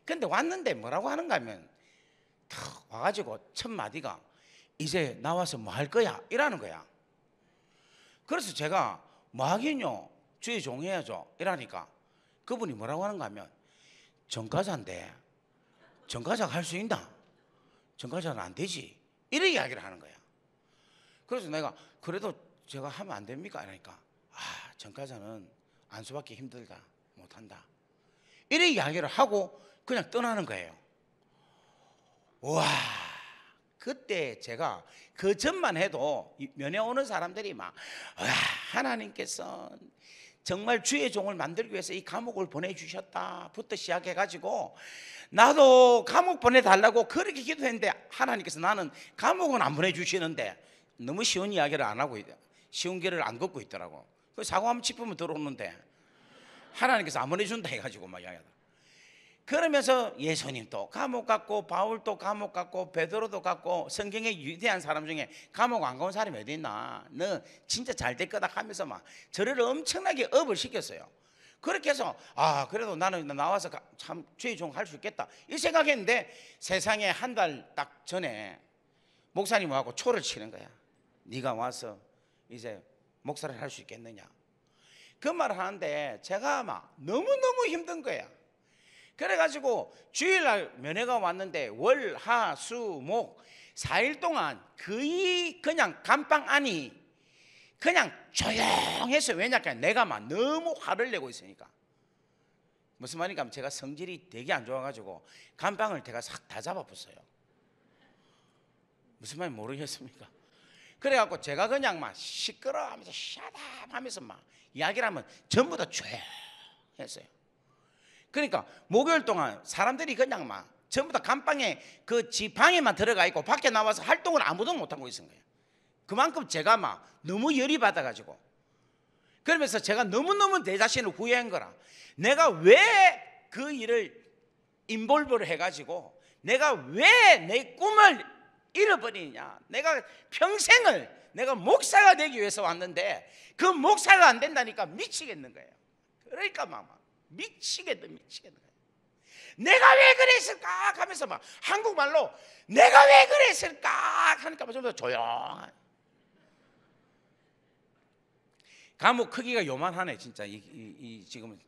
근데 왔는데 뭐라고 하는가 하면 탁 와가지고 첫 마디가 이제 나와서 뭐 할 거야? 이라는 거야. 그래서 제가 뭐 하긴요? 주의 종해야죠. 이러니까 그분이 뭐라고 하는가 하면 전과자인데 전과자가 할 수 있나? 전과자는 안 되지. 이런 이야기를 하는 거야. 그래서 내가 그래도 제가 하면 안 됩니까? 이러니까 전과자는 안수받기 힘들다. 못한다. 이런 이야기를 하고 그냥 떠나는 거예요. 와, 그때 제가 그 전만 해도 면회 오는 사람들이 막 하나님께서 정말 주의 종을 만들기 위해서 이 감옥을 보내주셨다부터 시작해가지고 나도 감옥 보내달라고 그렇게 기도했는데 하나님께서 나는 감옥은 안 보내주시는데 너무 쉬운 이야기를 안 하고 쉬운 길을 안 걷고 있더라고. 그 사고 한번 짚으면 들어오는데 하나님께서 안 보내준다 해가지고 막 이야기하더라고. 그러면서 예수님도 감옥 갔고 바울도 감옥 갔고 베드로도 갔고 성경에 위대한 사람 중에 감옥 안 가온 사람이 어디 있나? 너 진짜 잘 될 거다 하면서 막 저를 엄청나게 업을 시켰어요. 그렇게 해서 그래도 나는 나와서 참 주의 종 할 수 있겠다 이 생각했는데 세상에 한 달 딱 전에 목사님하고 초를 치는 거야. 네가 와서 이제 목사를 할 수 있겠느냐? 그 말을 하는데 제가 막 너무너무 힘든 거야. 그래가지고 주일날 면회가 왔는데 월, 하, 수, 목 4일 동안 거의 그냥 감방 안이 그냥 조용해서 왜냐하면 내가 막 너무 화를 내고 있으니까. 무슨 말인가 하면 제가 성질이 되게 안 좋아가지고 감방을 제가 싹 다 잡아봤어요. 무슨 말인지 모르겠습니까? 그래갖고 제가 그냥 막 시끄러워하면서 샤답하면서 막 이야기를 하면 전부 다 조용했어요. 그러니까 목요일 동안 사람들이 그냥 막 전부 다 감방에 그 지 방에만 들어가 있고 밖에 나와서 활동을 아무도 못하고 있은 거예요. 그만큼 제가 막 너무 열이 받아가지고 그러면서 제가 너무너무 내 자신을 후회한 거라. 내가 왜 그 일을 인볼브를 해가지고 내가 왜 내 꿈을 잃어버리냐. 내가 평생을 내가 목사가 되기 위해서 왔는데 그 목사가 안 된다니까 미치겠는 거예요. 그러니까 막 미치겠는 거예요. 내가 왜 그랬을까 하면서 막 한국말로 내가 왜 그랬을까 하니까 좀 더 조용한. 감옥 크기가 요만하네 진짜. 이 지금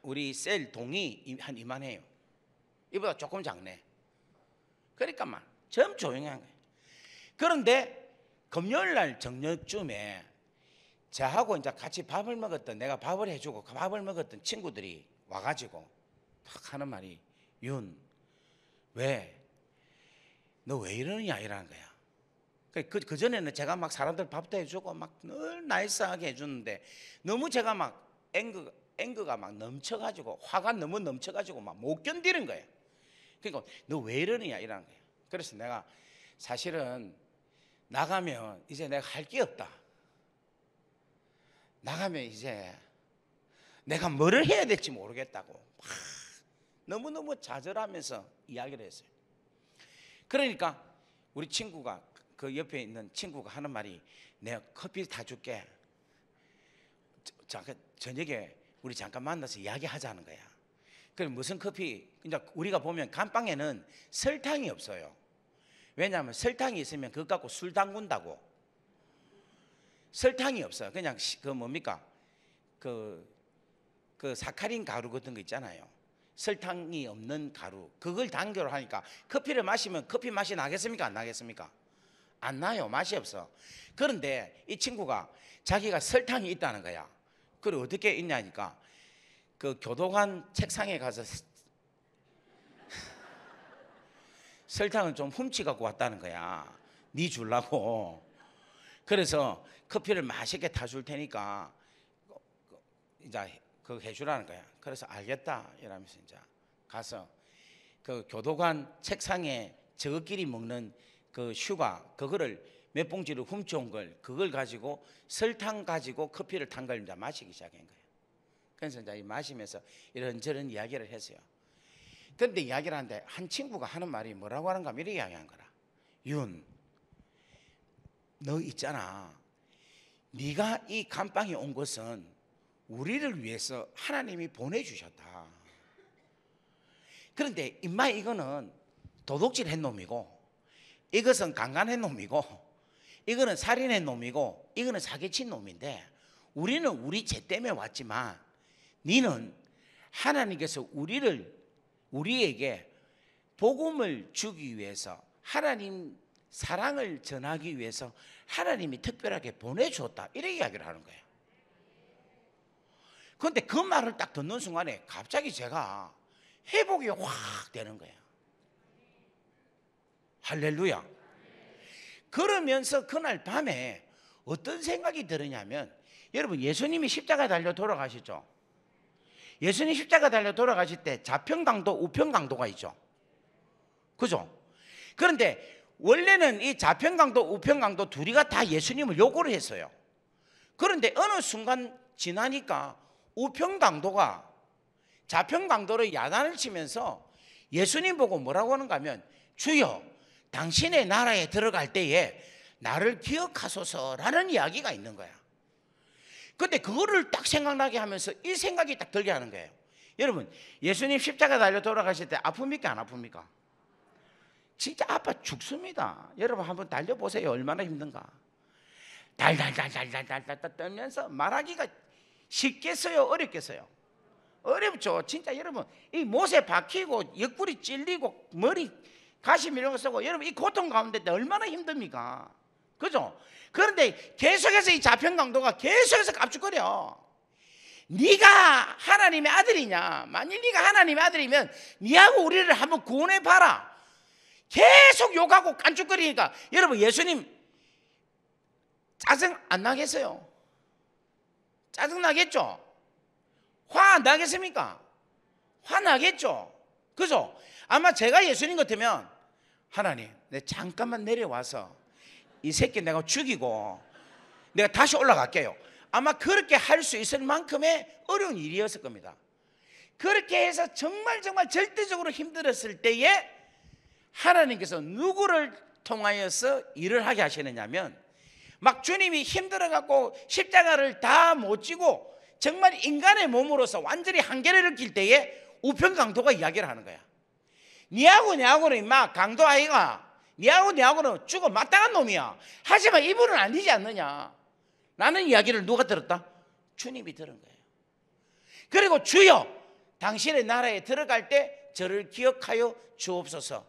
우리 셀 동이 한 이만해요. 이보다 조금 작네. 그러니까 막 좀 조용한 거예요. 그런데 금요일 날 저녁쯤에 저하고 이제 같이 밥을 먹었던, 내가 밥을 해주고 밥을 먹었던 친구들이 와가지고 탁 하는 말이, 윤, 왜? 너 왜 이러느냐 이라는 거야. 그 전에는 제가 막 사람들 밥도 해주고 막 늘 나이스하게 해주는데 너무 제가 막 앵거가 막 넘쳐가지고 화가 너무 넘쳐가지고 막 못 견디는 거예요. 그러니까 너 왜 이러느냐 이라는 거예요. 그래서 내가 사실은 나가면 이제 내가 할 게 없다. 나가면 이제 내가 뭐를 해야 될지 모르겠다고 막 너무너무 좌절하면서 이야기를 했어요. 그러니까 우리 친구가 그 옆에 있는 친구가 하는 말이 내가 커피 타줄게. 잠깐 저녁에 우리 잠깐 만나서 이야기하자는 거야. 그럼 무슨 커피? 이제 우리가 보면 감방에는 설탕이 없어요. 왜냐하면 설탕이 있으면 그것 갖고 술 담근다고. 설탕이 없어요. 그냥 그 뭡니까? 그 사카린 가루 같은 거 있잖아요. 설탕이 없는 가루. 그걸 담겨로 하니까 커피를 마시면 커피 맛이 나겠습니까? 안 나겠습니까? 안 나요. 맛이 없어. 그런데 이 친구가 자기가 설탕이 있다는 거야. 그걸 어떻게 있냐니까 그 교도관 책상에 가서 설탕을 좀 훔치 갖고 왔다는 거야. 네 주려고. 그래서 커피를 맛있게 타줄 테니까 이제 그거 해주라는 거야. 그래서 알겠다 이러면서 이제 가서 그 교도관 책상에 저것끼리 먹는 그 슈가 그거를 몇 봉지를 훔쳐온 걸 그걸 가지고 설탕 가지고 커피를 탄 걸 이제 마시기 시작한 거예요. 그래서 이제 마시면서 이런저런 이야기를 했어요. 그런데 이야기를 하는데 한 친구가 하는 말이 뭐라고 하는가 하면 이렇게 이야기한 거라. 윤, 너 있잖아. 네가 이 감방에 온 것은 우리를 위해서 하나님이 보내주셨다. 그런데 임마 이거는 도둑질한 놈이고 이것은 강간한 놈이고 이거는 살인한 놈이고 이거는 사기친 놈인데 우리는 우리 죄 때문에 왔지만 너는 하나님께서 우리에게 복음을 주기 위해서 하나님 사랑을 전하기 위해서 하나님이 특별하게 보내주었다 이렇게 이야기를 하는 거예요. 그런데 그 말을 딱 듣는 순간에 갑자기 제가 회복이 확 되는 거예요. 할렐루야. 그러면서 그날 밤에 어떤 생각이 들었냐면 여러분 예수님이 십자가에 달려 돌아가셨죠. 예수님 십자가 달려 돌아가실 때 좌편강도 우편강도가 있죠. 그죠? 그런데 원래는 이 좌편강도 우편강도 둘이가 다 예수님을 요구를 했어요. 그런데 어느 순간 지나니까 우편강도가 좌편강도를 야단을 치면서 예수님 보고 뭐라고 하는가 하면 주여 당신의 나라에 들어갈 때에 나를 기억하소서라는 이야기가 있는 거야. 근데 그거를 딱 생각나게 하면서 이 생각이 딱 들게 하는 거예요. 여러분 예수님 십자가 달려 돌아가실 때 아픕니까 안 아픕니까? 진짜 아파 죽습니다. 여러분 한번 달려보세요. 얼마나 힘든가. 달달달달달달달 떨면서 말하기가 쉽겠어요 어렵겠어요? 어렵죠. 진짜 여러분 이 못에 박히고 옆구리 찔리고 머리 가시 이런 거 쓰고 여러분 이 고통 가운데 얼마나 힘듭니까? 그죠? 그런데 계속해서 이 좌편강도가 계속해서 깝죽거려. 네가 하나님의 아들이냐? 만일 네가 하나님의 아들이면 네하고 우리를 한번 구원해 봐라. 계속 욕하고 깐죽거리니까 여러분 예수님 짜증 안 나겠어요? 짜증 나겠죠? 화 안 나겠습니까? 화 나겠죠? 그죠? 아마 제가 예수님 같으면 하나님 내 잠깐만 내려와서 이 새끼 내가 죽이고 내가 다시 올라갈게요. 아마 그렇게 할 수 있을 만큼의 어려운 일이었을 겁니다. 그렇게 해서 정말 절대적으로 힘들었을 때에 하나님께서 누구를 통하여서 일을 하게 하시느냐면 막 주님이 힘들어갖고 십자가를 다 못 지고 정말 인간의 몸으로서 완전히 한계를 느낄 때에 우편강도가 이야기를 하는 거야. 니하고 내하고는 임마 강도 아이가 니하고 내하고는 죽어 마땅한 놈이야. 하지만 이분은 아니지 않느냐. 라는 이야기를 누가 들었다? 주님이 들은 거예요. 그리고 주여 당신의 나라에 들어갈 때 저를 기억하여 주옵소서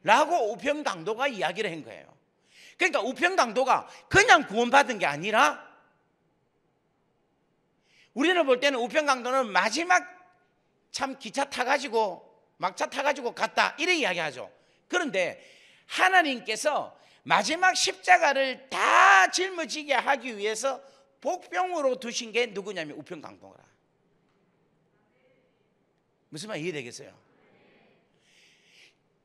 라고 우편강도가 이야기를 한 거예요. 그러니까 우편강도가 그냥 구원받은 게 아니라 우리는 볼 때는 우편강도는 마지막 참 기차 타가지고 막차 타가지고 갔다 이렇게 이야기하죠. 그런데 하나님께서 마지막 십자가를 다 짊어지게 하기 위해서 복병으로 두신 게 누구냐면 우편강도라. 무슨 말 이해되겠어요?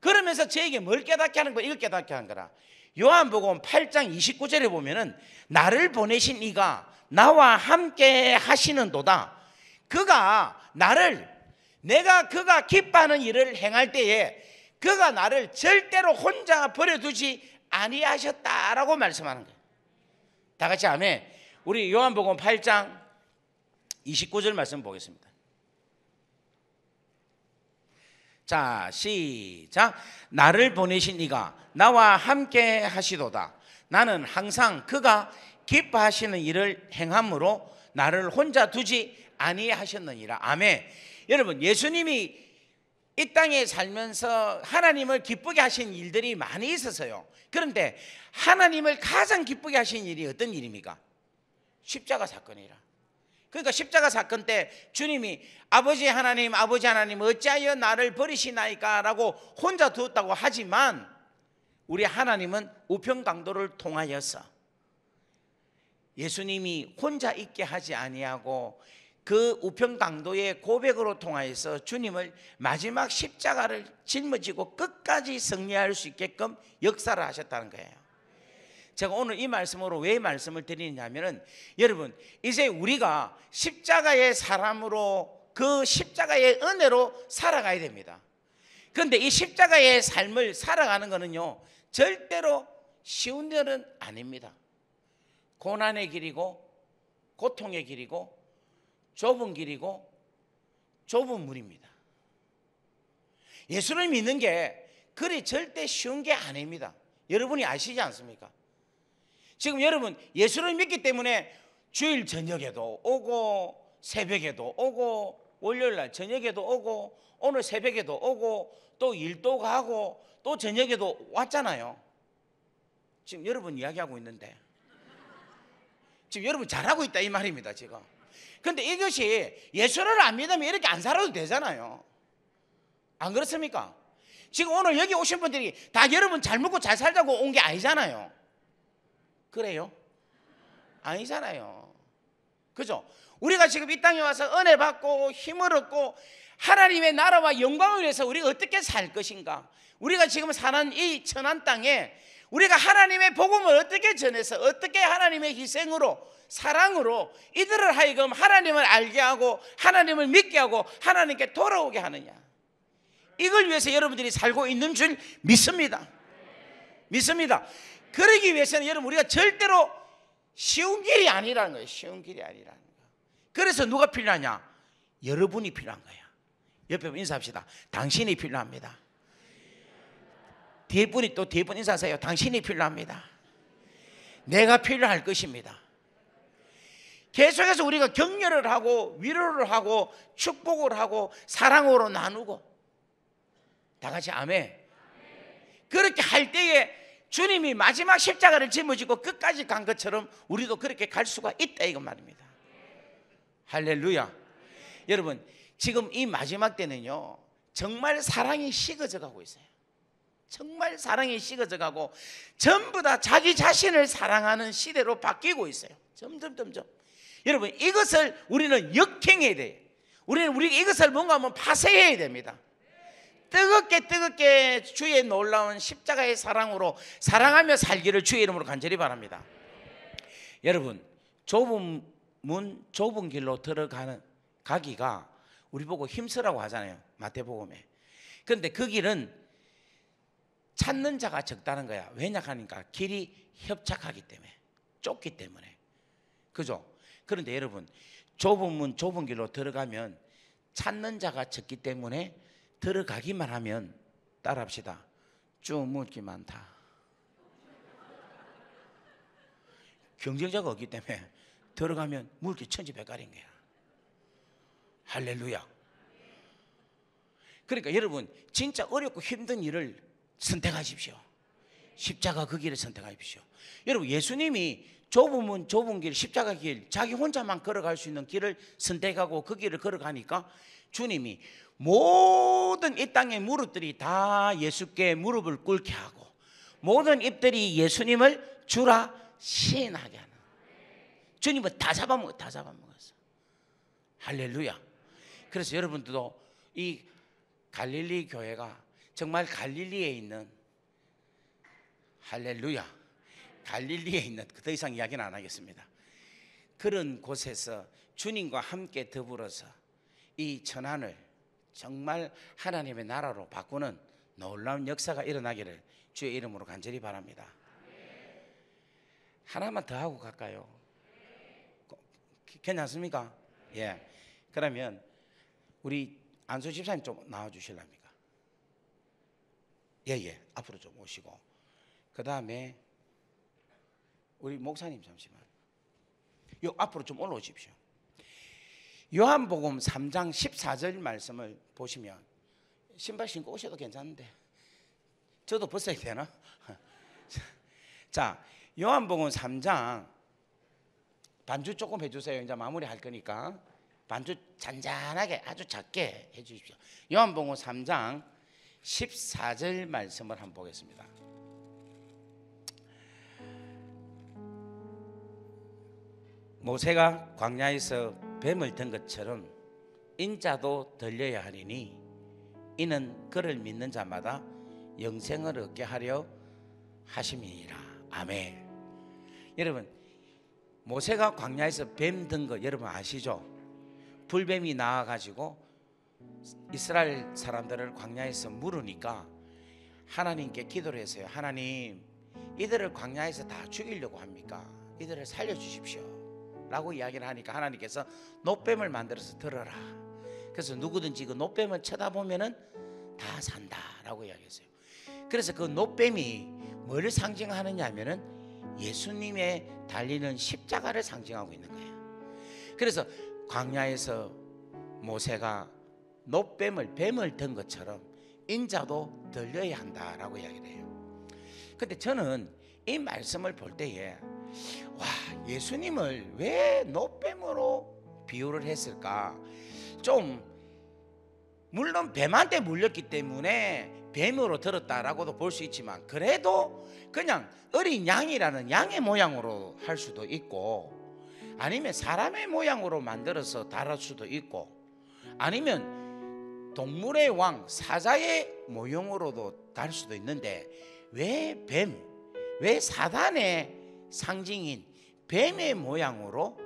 그러면서 저에게 뭘 깨닫게 하는 거야? 이걸 깨닫게 하는 거라. 요한복음 8장 29절에 보면은 나를 보내신 이가 나와 함께 하시는도다. 그가 기뻐하는 일을 행할 때에 그가 나를 절대로 혼자 버려두지 아니하셨다라고 말씀하는 거예요. 다 같이 아멘. 우리 요한복음 8장 29절 말씀 보겠습니다. 자, 시작. 나를 보내신 이가 나와 함께 하시도다. 나는 항상 그가 기뻐하시는 일을 행함으로 나를 혼자 두지 아니하셨느니라. 아멘. 여러분, 예수님이 이 땅에 살면서 하나님을 기쁘게 하신 일들이 많이 있었어요. 그런데 하나님을 가장 기쁘게 하신 일이 어떤 일입니까? 십자가 사건이라. 그러니까 십자가 사건 때 주님이 아버지 하나님 어찌하여 나를 버리시나이까 라고 혼자 두었다고 하지만 우리 하나님은 우편강도를 통하여서 예수님이 혼자 있게 하지 아니하고 그 우편강도의 고백으로 통하여서 주님을 마지막 십자가를 짊어지고 끝까지 승리할 수 있게끔 역사를 하셨다는 거예요. 제가 오늘 이 말씀으로 왜 말씀을 드리냐면은 여러분, 이제 우리가 십자가의 사람으로 그 십자가의 은혜로 살아가야 됩니다. 그런데 이 십자가의 삶을 살아가는 거는요 절대로 쉬운 일은 아닙니다. 고난의 길이고 고통의 길이고 좁은 길이고 좁은 물입니다. 예수를 믿는 게 그리 절대 쉬운 게 아닙니다. 여러분이 아시지 않습니까? 지금 여러분 예수를 믿기 때문에 주일 저녁에도 오고 새벽에도 오고 월요일날 저녁에도 오고 오늘 새벽에도 오고 또 일도 가고 또 저녁에도 왔잖아요. 지금 여러분 이야기하고 있는데 지금 여러분 잘하고 있다 이 말입니다 지금. 그런데 이것이 예수를 안 믿으면 이렇게 안 살아도 되잖아요. 안 그렇습니까? 지금 오늘 여기 오신 분들이 다 여러분 잘 먹고 잘 살자고 온 게 아니잖아요. 그래요? 아니잖아요. 그죠? 우리가 지금 이 땅에 와서 은혜 받고 힘을 얻고 하나님의 나라와 영광을 위해서 우리가 어떻게 살 것인가? 우리가 지금 사는 이 천한 땅에 우리가 하나님의 복음을 어떻게 전해서 어떻게 하나님의 희생으로 사랑으로 이들을 하여금 하나님을 알게 하고 하나님을 믿게 하고 하나님께 돌아오게 하느냐, 이걸 위해서 여러분들이 살고 있는 줄 믿습니다. 믿습니다. 그러기 위해서는 여러분 우리가 절대로 쉬운 길이 아니라는 거예요. 쉬운 길이 아니라는 거예요. 그래서 누가 필요하냐? 여러분이 필요한 거야. 옆에 인사합시다. 당신이 필요합니다. 뒤에 분이 또 뒤에 분 인사하세요. 당신이 필요합니다. 내가 필요할 것입니다. 계속해서 우리가 격려를 하고 위로를 하고 축복을 하고 사랑으로 나누고 다 같이 아멘. 그렇게 할 때에 주님이 마지막 십자가를 짊어지고 끝까지 간 것처럼 우리도 그렇게 갈 수가 있다 이거 말입니다. 할렐루야. 여러분 지금 이 마지막 때는요 정말 사랑이 식어져 가고 있어요. 정말 사랑이 식어져 가고 전부 다 자기 자신을 사랑하는 시대로 바뀌고 있어요. 점점 여러분 이것을 우리는 역행해야 돼요. 우리가 이것을 뭔가 한번 파쇄해야 됩니다. 뜨겁게 주의 놀라운 십자가의 사랑으로 사랑하며 살기를 주의 이름으로 간절히 바랍니다. 여러분 좁은 문 좁은 길로 가기가 우리 보고 힘쓰라고 하잖아요. 마태복음에. 그런데 그 길은 찾는 자가 적다는 거야. 왜냐하니까 길이 협착하기 때문에, 좁기 때문에. 그죠? 그런데 여러분 좁은 문 좁은 길로 들어가면 찾는 자가 적기 때문에 들어가기만 하면 따라합시다. 쭉 물기 많다. 경쟁자가 없기 때문에 들어가면 물기 천지백갈인 거야. 할렐루야. 그러니까 여러분 진짜 어렵고 힘든 일을 선택하십시오. 십자가 그 길을 선택하십시오. 여러분 예수님이 좁은 문 좁은 길 십자가 길 자기 혼자만 걸어갈 수 있는 길을 선택하고 그 길을 걸어가니까 주님이 모든 이 땅의 무릎들이 다 예수께 무릎을 꿇게 하고 모든 입들이 예수님을 주라 시인하게 하는, 주님은 다 잡아먹었어. 할렐루야. 그래서 여러분들도 이 갈릴리 교회가 정말 갈릴리에 있는, 할렐루야, 갈릴리에 있는, 더 이상 이야기는 안 하겠습니다. 그런 곳에서 주님과 함께 더불어서 이 천안을 정말 하나님의 나라로 바꾸는 놀라운 역사가 일어나기를 주의 이름으로 간절히 바랍니다. 하나만 더 하고 갈까요? 괜찮습니까? 예. 그러면 우리 안수 집사님 좀 나와 주실랍니까? 예. 앞으로 좀 오시고. 그 다음에 우리 목사님 잠시만. 요 앞으로 좀 올라오십시오. 요한복음 3장 14절 말씀을 보시면, 신발 신고 오셔도 괜찮은데 저도 벗어야 되나? 자, 요한복음 3장 반주 조금 해주세요. 이제 마무리할 거니까 반주 잔잔하게 아주 작게 해주십시오. 요한복음 3장 14절 말씀을 한번 보겠습니다. 모세가 광야에서 뱀을 든 것처럼 인자도 들려야 하리니 이는 그를 믿는 자마다 영생을 얻게 하려 하심이니라. 아멘. 여러분, 모세가 광야에서 뱀 든 거 여러분 아시죠? 불뱀이 나와가지고 이스라엘 사람들을 광야에서 물으니까 하나님께 기도를 했어요. 하나님, 이들을 광야에서 다 죽이려고 합니까? 이들을 살려주십시오 라고 이야기를 하니까 하나님께서 노뱀을 만들어서 들어라. 그래서 누구든지 그 노뱀을 쳐다보면은 다 산다라고 이야기했어요. 그래서 그 노뱀이 뭘 상징하느냐 하면은 예수님의 달리는 십자가를 상징하고 있는 거예요. 그래서 광야에서 모세가 노뱀을 뱀을 든 것처럼 인자도 들려야 한다라고 이야기를 해요. 근데 저는 이 말씀을 볼 때에 와, 예수님을 왜 노뱀으로 비유를 했을까? 좀 물론 뱀한테 물렸기 때문에 뱀으로 들었다라고도 볼 수 있지만, 그래도 그냥 어린 양이라는 양의 모양으로 할 수도 있고, 아니면 사람의 모양으로 만들어서 다룰 수도 있고, 아니면 동물의 왕 사자의 모형으로도 다룰 수도 있는데, 왜 뱀, 왜 사단의 상징인 뱀의 모양으로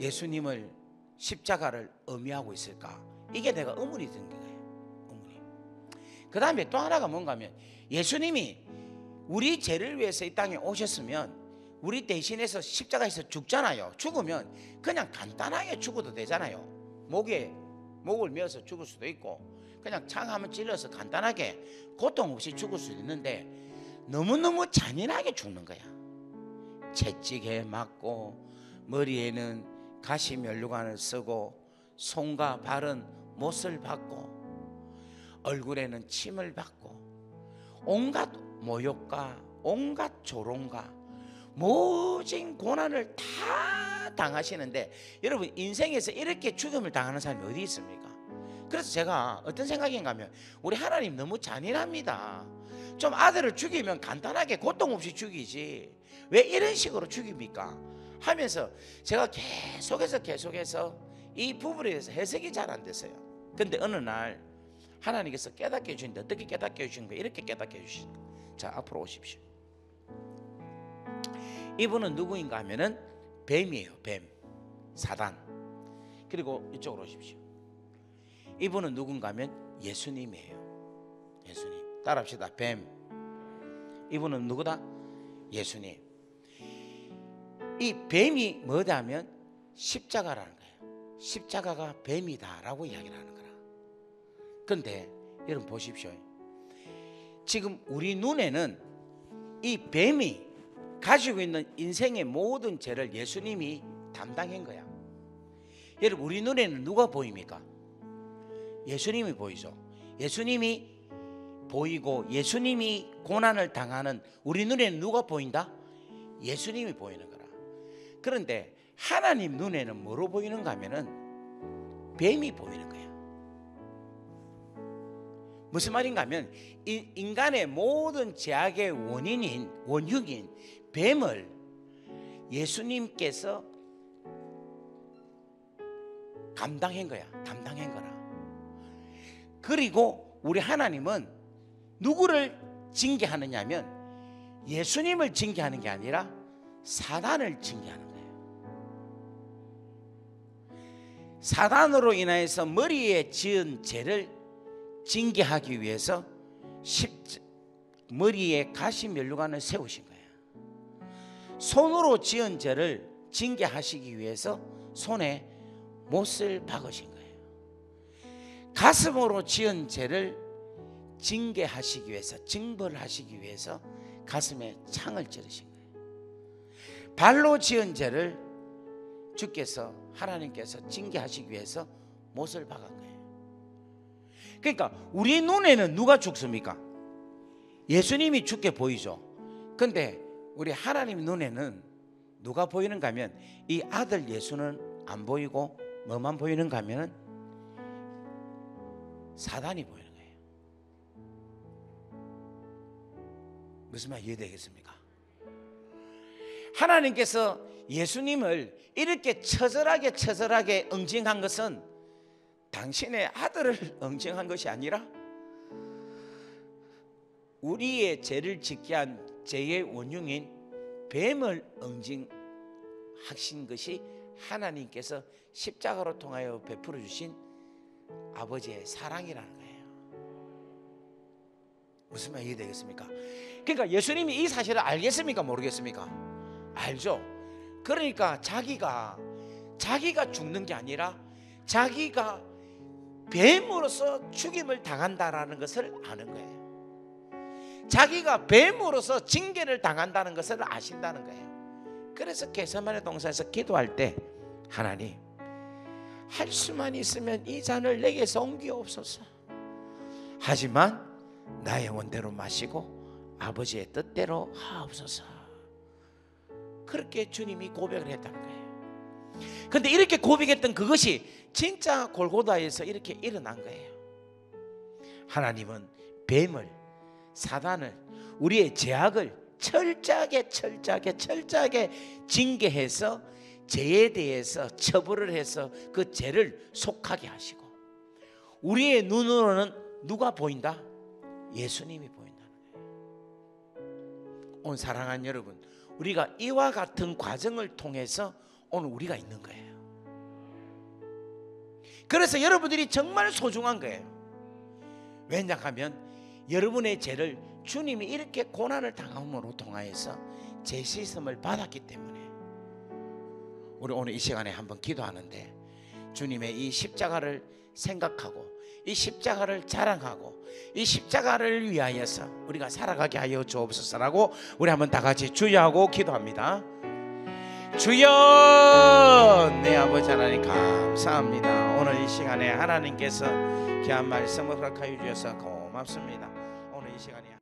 예수님을 십자가를 의미하고 있을까? 이게 내가 의문이 든 거예요. 의문이. 그 다음에 또 하나가 뭔가 하면, 예수님이 우리 죄를 위해서 이 땅에 오셨으면 우리 대신해서 십자가에서 죽잖아요. 죽으면 그냥 간단하게 죽어도 되잖아요. 목을 메어서 죽을 수도 있고, 그냥 창 한번 찔러서 간단하게 고통 없이 죽을 수도 있는데, 너무너무 잔인하게 죽는 거야. 채찍에 맞고 머리에는 가시 면류관을 쓰고 손과 발은 못을 받고 얼굴에는 침을 받고 온갖 모욕과 온갖 조롱과 모진 고난을 다 당하시는데, 여러분 인생에서 이렇게 죽음을 당하는 사람이 어디 있습니까? 그래서 제가 어떤 생각인가 하면, 우리 하나님 너무 잔인합니다. 좀 아들을 죽이면 간단하게 고통 없이 죽이지 왜 이런 식으로 죽입니까? 하면서 제가 계속해서 이 부분에 대해서 해석이 잘 안 됐어요. 근데 어느 날 하나님께서 깨닫게 해주는데, 어떻게 깨닫게 해주신 거예요? 이렇게 깨닫게 해주신 거예요. 자, 앞으로 오십시오. 이분은 누구인가 하면은 뱀이에요. 뱀, 사단. 그리고 이쪽으로 오십시오. 이분은 누군가 하면 예수님이에요. 예수님. 따라합시다. 뱀. 이분은 누구다? 예수님. 이 뱀이 뭐냐면 십자가라는 거예요. 십자가가 뱀이다라고 이야기를 하는 거라. 그런데 여러분 보십시오. 지금 우리 눈에는 이 뱀이 가지고 있는 인생의 모든 죄를 예수님이 담당한 거야. 여러분, 우리 눈에는 누가 보입니까? 예수님이 보이죠. 예수님이 보이고 예수님이 고난을 당하는 우리 눈에는 누가 보인다? 예수님이 보이는 거라. 그런데 하나님 눈에는 뭐로 보이는가 하면은 뱀이 보이는 거야. 무슨 말인가 하면, 인간의 모든 죄악의 원흉인 뱀을 예수님께서 담당한 거야. 담당한 거라. 그리고 우리 하나님은 누구를 징계하느냐 하면 예수님을 징계하는 게 아니라 사단을 징계하는 거예요. 사단으로 인하여서 머리에 지은 죄를 징계하기 위해서 머리에 가시 면류관을 세우신 거예요. 손으로 지은 죄를 징계하시기 위해서 손에 못을 박으신 거예요. 가슴으로 지은 죄를 징계하시기 위해서, 징벌하시기 위해서 가슴에 창을 찌르신 거예요. 발로 지은 죄를 주께서, 하나님께서 징계하시기 위해서 못을 박은 거예요. 그러니까 우리 눈에는 누가 죽습니까? 예수님이 죽게 보이죠. 근데 우리 하나님 눈에는 누가 보이는가 하면 이 아들 예수는 안 보이고 뭐만 보이는가 하면 사단이 보이는 거예요. 무슨 말 이해되겠습니까? 하나님께서 예수님을 이렇게 처절하게 응징한 것은 당신의 아들을 응징한 것이 아니라 우리의 죄를 짓게 한 죄의 원흉인 뱀을 응징하신 것이 하나님께서 십자가로 통하여 베풀어 주신 아버지의 사랑이라는 거예요. 무슨 말 이해되겠습니까? 그러니까 예수님이 이 사실을 알겠습니까? 모르겠습니까? 알죠. 그러니까 자기가 죽는 게 아니라 자기가 뱀으로서 죽임을 당한다라는 것을 아는 거예요. 자기가 뱀으로서 징계를 당한다는 것을 아신다는 거예요. 그래서 겟세마네 동산에서 기도할 때 하나님, 할 수만 있으면 이 잔을 내게서 옮기옵소서. 하지만 나의 원대로 마시고 아버지의 뜻대로 하옵소서. 그렇게 주님이 고백을 했다는 거예요. 근데 이렇게 고백했던 그것이 진짜 골고다에서 이렇게 일어난 거예요. 하나님은 뱀을, 사단을, 우리의 죄악을 철저하게 징계해서 죄에 대해서 처벌을 해서 그 죄를 속하게 하시고, 우리의 눈으로는 누가 보인다? 예수님이 보인다는 거예요. 오늘 사랑하는 여러분, 우리가 이와 같은 과정을 통해서 오늘 우리가 있는 거예요. 그래서 여러분들이 정말 소중한 거예요. 왜냐하면 여러분의 죄를 주님이 이렇게 고난을 당함으로 통하여서 죄 씻음을 받았기 때문에 우리 오늘 이 시간에 한번 기도하는데 주님의 이 십자가를 생각하고 이 십자가를 자랑하고 이 십자가를 위하여서 우리가 살아가게 하여 주옵소서라고 우리 한번 다 같이 주여 하고 기도합니다. 주여, 내 아버지 하나님 감사합니다. 오늘 이 시간에 하나님께서 귀한 말씀을 허락하여 주셔서 고맙습니다. 오늘 이 시간에